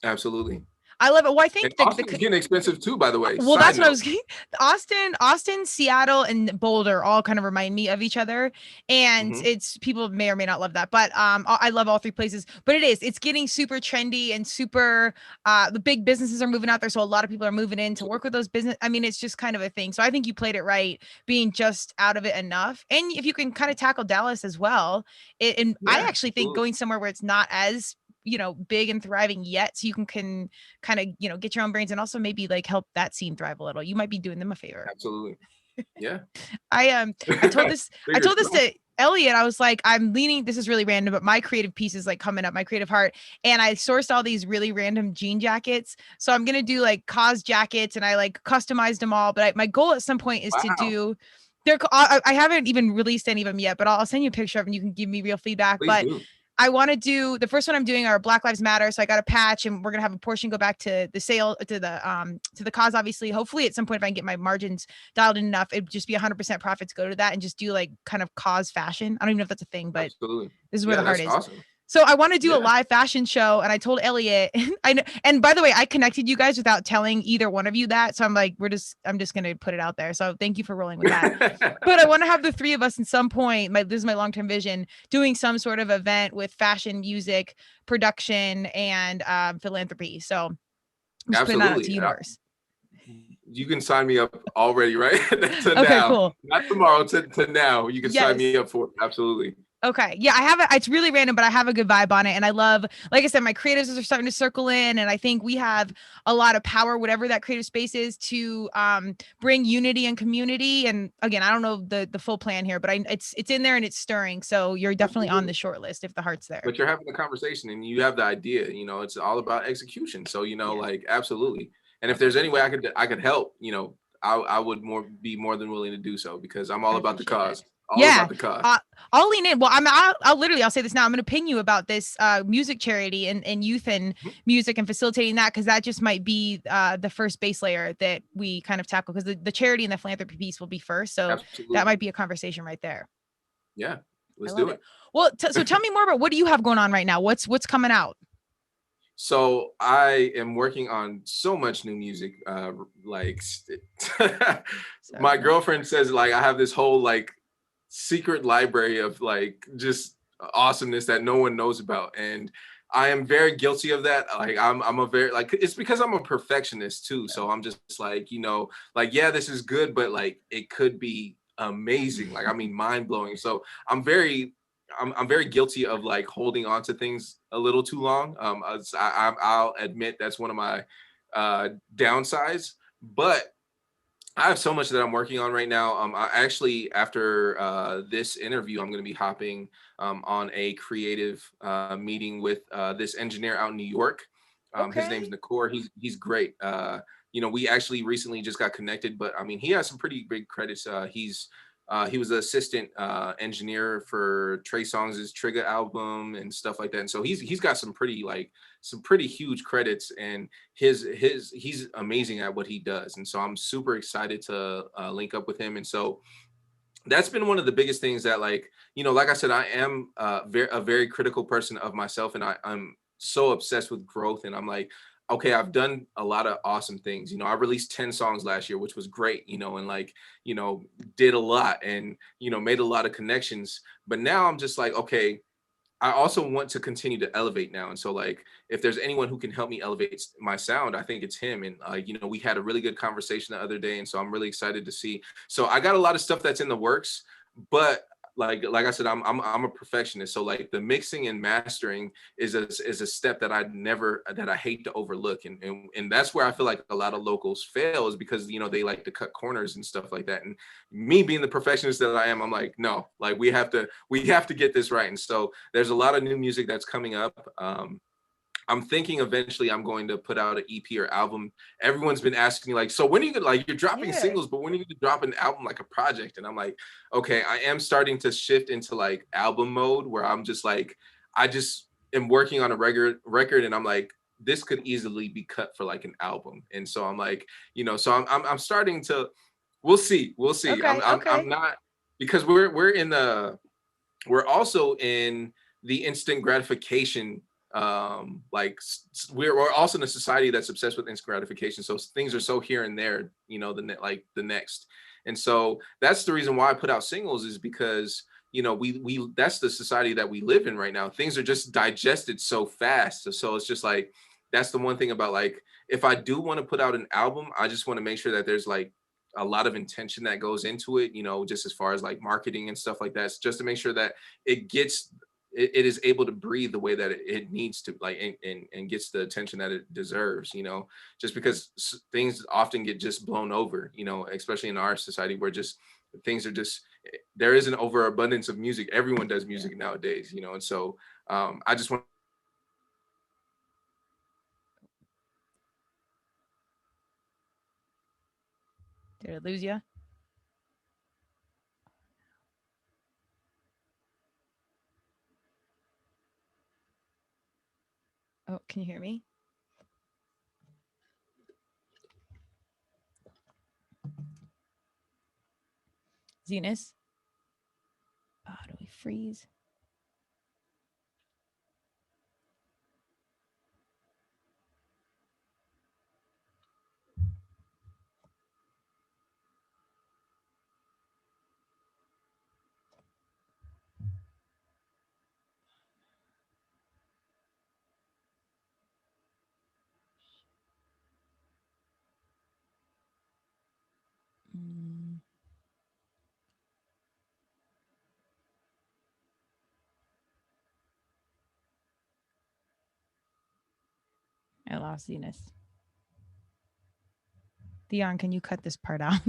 absolutely. I love it. Well, I think And Austin's getting expensive too, by the way. well, that's what I was getting. Austin, Seattle, and Boulder all kind of remind me of each other. And it's people may or may not love that, but I love all three places. But it's getting super trendy and super the big businesses are moving out there. So a lot of people are moving in to work with those business. I mean, it's just kind of a thing. So I think you played it right, being just out of it enough. And if you can kind of tackle Dallas as well, I actually think going somewhere where it's not as, you know, big and thriving yet, so you can kind of, you know, get your own brains and also maybe like help that scene thrive a little. You might be doing them a favor. Absolutely. Yeah. I told this to Elliot. I was like, I'm leaning, this is really random, but my creative piece is like coming up, my creative heart. And I sourced all these really random jean jackets. So I'm going to do like cause jackets, and I like customized them all. But my goal at some point is to do, I haven't even released any of them yet, but I'll send you a picture of them. You can give me real feedback. Please but do. I want to do the first one I'm doing are Black Lives Matter. So I got a patch, and we're going to have a portion go back to the sale, to the cause, obviously. Hopefully at some point, if I can get my margins dialed in enough, it'd just be 100% profits go to that, and just do like kind of cause fashion. I don't even know if that's a thing, but this is where the heart is. Awesome. So I want to do a live fashion show, and I told Elliot, I know, and by the way, I connected you guys without telling either one of you that. So I'm like, I'm just going to put it out there. So thank you for rolling with that. But I want to have the three of us in some point, this is my long-term vision, doing some sort of event with fashion, music, production, and philanthropy. So I'm just putting that out to the universe. You can sign me up already, right? Okay, now. Cool. Not tomorrow, to now. You can sign me up for it. Absolutely. Okay. Yeah, I have it's really random, but I have a good vibe on it. And I love, like I said, my creatives are starting to circle in. And I think we have a lot of power, whatever that creative space is, to bring unity and community. And again, I don't know the full plan here, but it's in there and it's stirring. So you're definitely on the short list if the heart's there. But you're having a conversation and you have the idea, you know, it's all about execution. So, you know, like, absolutely. And if there's any way I could help, you know, I would be more than willing to do so, because I'm all about the cause. About the cause. I'll lean in. Well, I'll say this now. I'm going to ping you about this music charity and youth and music and facilitating that, because that just might be the first base layer that we kind of tackle, because the charity and the philanthropy piece will be first. So that might be a conversation right there. Yeah, let's do it. Well, so tell me more about, what do you have going on right now? What's coming out? So I am working on so much new music. Like my girlfriend says, like, I have this whole like secret library of like just awesomeness that no one knows about, and I am very guilty of that. Like I'm a very, like, it's because I'm a perfectionist too. So I'm just like, you know, like, yeah, this is good, but like it could be amazing. Like, I mean, mind blowing. So I'm very guilty of like holding on to things a little too long. I'll admit that's one of my downsides, but I have so much that I'm working on right now. I actually, after this interview, I'm going to be hopping on a creative meeting with this engineer out in New York. His name's Nakor. He's great. You know, we actually recently just got connected, but I mean, he has some pretty big credits. He was the assistant engineer for Trey Songz's Trigger album and stuff like that. And so he's got some pretty huge credits, and he's amazing at what he does. And so I'm super excited to link up with him. And so that's been one of the biggest things that, like, you know, like I said, I am a very critical person of myself, and I'm so obsessed with growth. And I'm like, okay, I've done a lot of awesome things. You know, I released 10 songs last year, which was great, you know, and like, you know, did a lot and, you know, made a lot of connections. But now I'm just like, okay, I also want to continue to elevate now. And so, like, if there's anyone who can help me elevate my sound, I think it's him. And you know, we had a really good conversation the other day, and so I'm really excited to see. So I got a lot of stuff that's in the works, but like I said, I'm a perfectionist. So like the mixing and mastering is a step that I hate to overlook. And that's where I feel like a lot of locals fail, is because, you know, they like to cut corners and stuff like that. And me being the perfectionist that I am, I'm like, no, like we have to get this right. And so there's a lot of new music that's coming up. I'm thinking eventually I'm going to put out an EP or album. Everyone's been asking me, like, so when are you gonna, like, you're dropping Yeah. singles, but when are you gonna drop an album, like a project? And I'm like, okay, I am starting to shift into like album mode, where I'm just like, I just am working on a record, and I'm like, this could easily be cut for like an album. And so I'm like, you know, so I'm starting to, we'll see. I'm Okay. I'm Okay. I'm not, because we're also in the instant gratification, like we're also in a society that's obsessed with instant gratification. So things are so here and there, you know, like the next. And so that's the reason why I put out singles, is because, you know, we that's the society that we live in right now. Things are just digested so fast. So it's just like, that's the one thing about, like, if I do want to put out an album, I just want to make sure that there's like a lot of intention that goes into it, you know, just as far as like marketing and stuff like that, just to make sure that it is able to breathe the way that it needs to, like, and gets the attention that it deserves, you know, just because things often get just blown over, you know, especially in our society, where just things are just, there is an overabundance of music. Everyone does music nowadays, you know. And so I just want. Did I lose you? Oh, can you hear me? Zenas? Oh, do we freeze? Mm, I lost Zenas. Theon, can you cut this part out?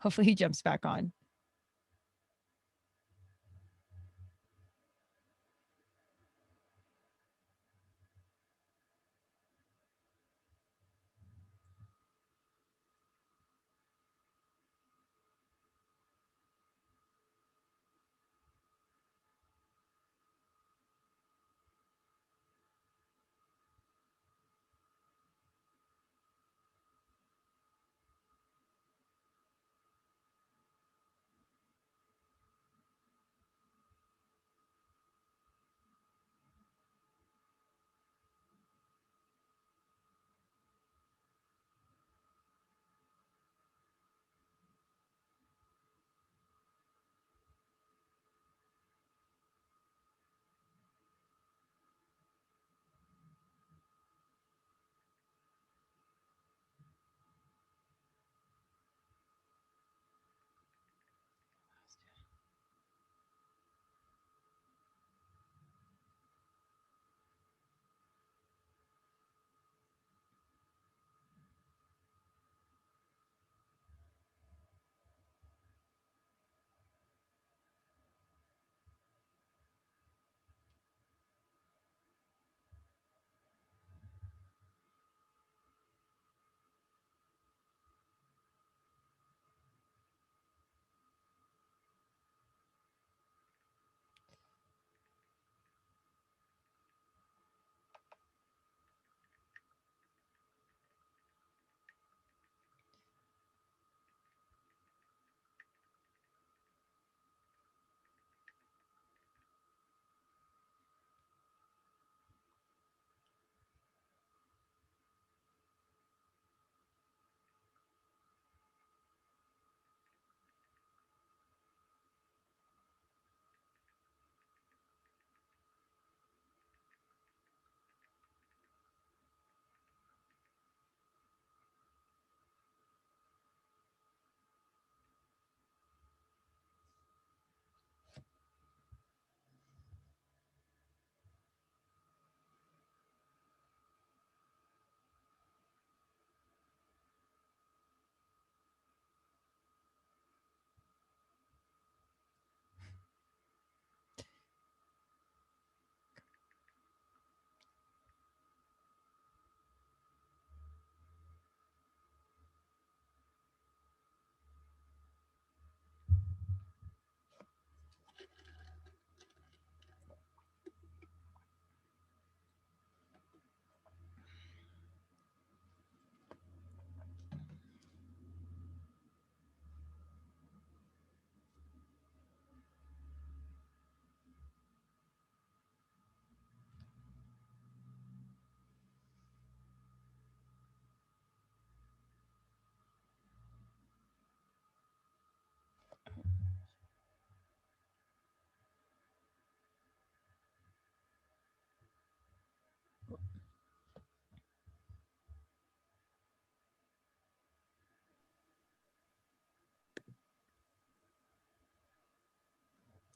Hopefully he jumps back on.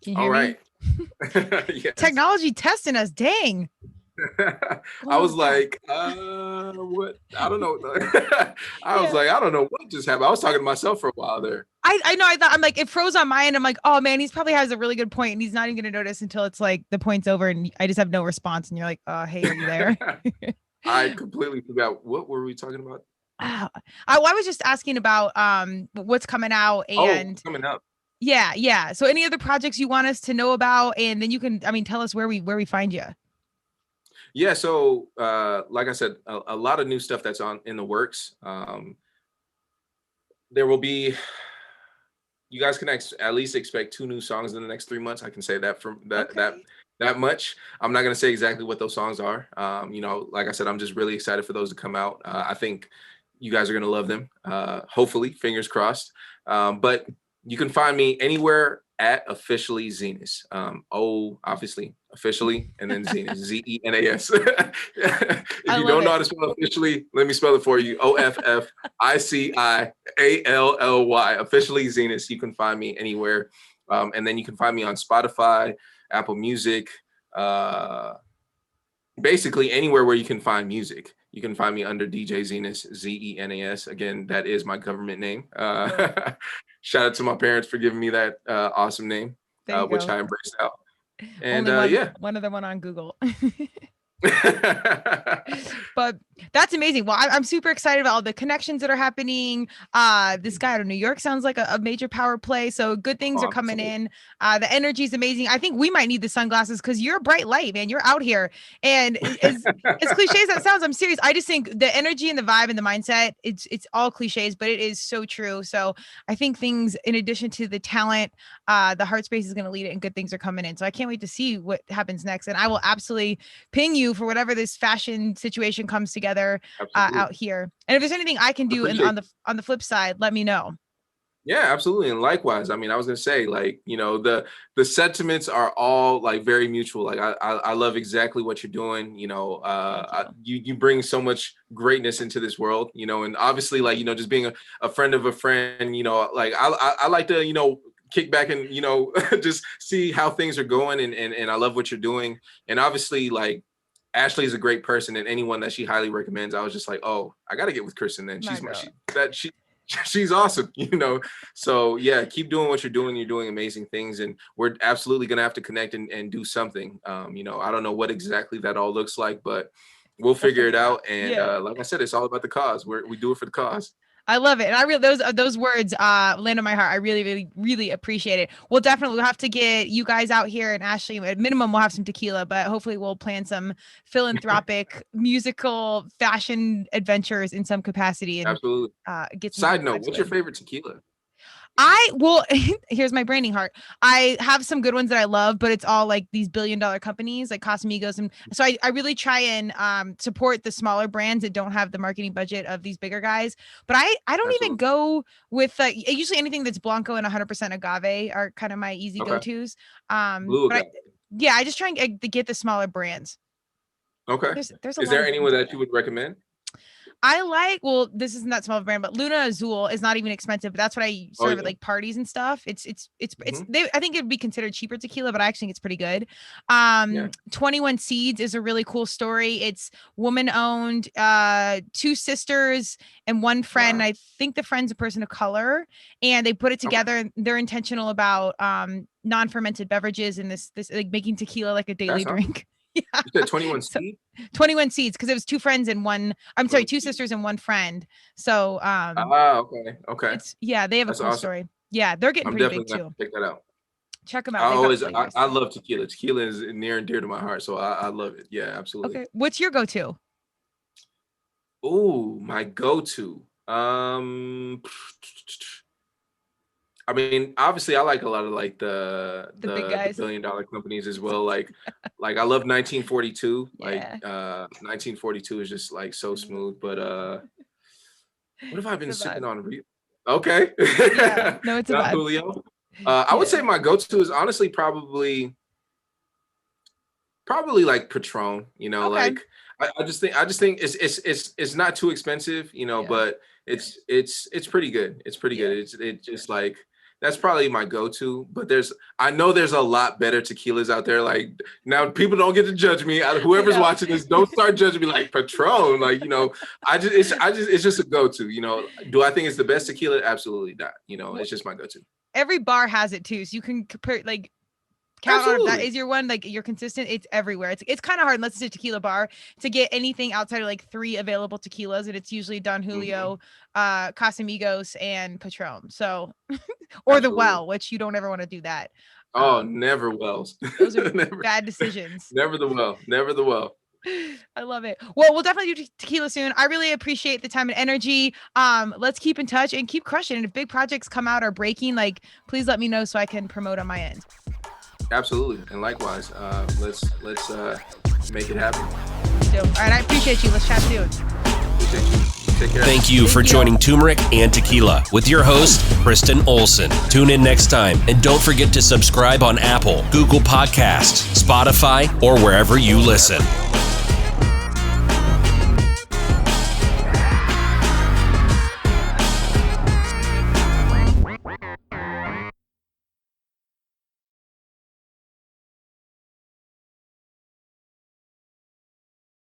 Can you All hear right. me? Yes. Technology testing us. Dang. I was like, what? I don't know. I was Yeah. like, I don't know what just happened. I was talking to myself for a while there. I know. I thought I'm like, it froze on my end. I'm like, oh man, he's probably has a really good point, and he's not even gonna notice until it's like the point's over, and I just have no response, and you're like, hey, are you there? I completely forgot. What were we talking about? I was just asking about what's coming out and Coming up. yeah. So any other projects you want us to know about, and then you can, I mean, tell us where we find you. Yeah, so like I said, a lot of new stuff that's in the works. There will be, you guys can at least expect 2 new songs in the next 3 months. I can say that from that much. I'm not gonna say exactly what those songs are. You know, like I said, I'm just really excited for those to come out. I think you guys are gonna love them. Hopefully, fingers crossed. But you can find me anywhere at officially Zenas. Obviously officially, and then Zenas, Zenas. If you don't know how to spell officially, let me spell it for you. OFFICIALLY. Officially Zenas. You can find me anywhere, and then you can find me on Spotify, Apple Music, basically anywhere where you can find music. You can find me under DJ Zenas, Zenas. Again, that is my government name. Shout out to my parents for giving me that awesome name, which I embraced out. And one other one on Google. But that's amazing. Well, I'm super excited about all the connections that are happening. This guy out of New York sounds like a major power play. So good things are coming in. The energy is amazing. I think we might need the sunglasses because you're a bright light, man. You're out here. And as cliche as that sounds, I'm serious. I just think the energy and the vibe and the mindset, it's all cliches, but it is so true. So I think things, in addition to the talent, the heart space is going to lead it and good things are coming in. So I can't wait to see what happens next. And I will absolutely ping you for whatever this fashion situation comes together out here. And if there's anything I can do on the flip side, let me know. Yeah, absolutely. And likewise, I mean, I was gonna say, like, you know, the sentiments are all like very mutual. Like I love exactly what you're doing. You know, you bring so much greatness into this world, you know, and obviously, like, you know, just being a friend of a friend, you know, like I like to, you know, kick back and, you know, just see how things are going, and I love what you're doing. And obviously, like, Ashley is a great person, and anyone that she highly recommends, I was just like, oh, I got to get with Kristen then. She's awesome, you know? So yeah, keep doing what you're doing. You're doing amazing things, and we're absolutely going to have to connect and do something. You know, I don't know what exactly that all looks like, but we'll figure it out. And like I said, it's all about the cause. We do it for the cause. I love it. And I really, those words land on my heart. I really appreciate it. We'll have to get you guys out here, and Ashley, at minimum, we'll have some tequila, but hopefully we'll plan some philanthropic musical fashion adventures in some capacity. And Absolutely. Get some Side note, what's your favorite tequila? Here's my branding heart. I have some good ones that I love, but it's all like these billion-dollar companies like Casamigos. And so I really try and support the smaller brands that don't have the marketing budget of these bigger guys. But I don't even go with usually anything that's Blanco and 100% agave are kind of my easy go-tos. Blue agave. I just try and get the smaller brands. Okay. There's Is there anyone that you would recommend? This isn't that small of a brand, but Luna Azul is not even expensive, but that's what I serve at like parties and stuff. I think it'd be considered cheaper tequila, but I actually think it's pretty good. 21 Seeds is a really cool story. It's woman owned, 2 sisters and 1 friend. Wow. I think the friend's a person of color, and they put it together. And they're intentional about non-fermented beverages and this like making tequila like a daily drink. Yeah. You said 21 Seeds? 21 Seeds, because it was 2 friends and 2 sisters and 1 friend. So okay. They have a cool story. Yeah, they're getting pretty big too. Check that out. Check them out. I love tequila. Tequila is near and dear to my heart, so I love it. Yeah, absolutely. Okay. What's your go-to? Oh, my go-to. I mean, obviously, I like a lot of like the big guys, the billion-dollar companies as well. Like I love 1942. Like 1942 is just like so smooth. But what have I been sipping on? Okay. Yeah, no, it's a Julio. I would say my go-to is honestly probably like Patron. You know, like I just think it's not too expensive. You know, but it's pretty good. It's pretty good. It's just like. That's probably my go-to, but I know there's a lot better tequilas out there. Like, now people don't get to judge me. Whoever's watching this, don't start judging me like Patron. Like, it's just a go-to, Do I think it's the best tequila? Absolutely not. It's just my go-to. Every bar has it too. So you can compare, like, count on if that is your one, like you're consistent. It's everywhere. It's kind of hard unless it's a tequila bar to get anything outside of like 3 available tequilas, and it's usually Don Julio, Casamigos, and Patron. So, or Absolutely. The Well, which you don't ever want to do that. Oh, never Wells. Those are bad decisions. Never the Well. Never the Well. I love it. Well, we'll definitely do tequila soon. I really appreciate the time and energy. Let's keep in touch and keep crushing. And if big projects come out or breaking, like, please let me know so I can promote on my end. Absolutely, and likewise. Let's make it happen. All right, I appreciate you. Let's chat soon. Appreciate you. Take care. Thank you for joining Turmeric and Tequila with your host, Kristen Olson. Tune in next time, and don't forget to subscribe on Apple, Google Podcasts, Spotify, or wherever you listen.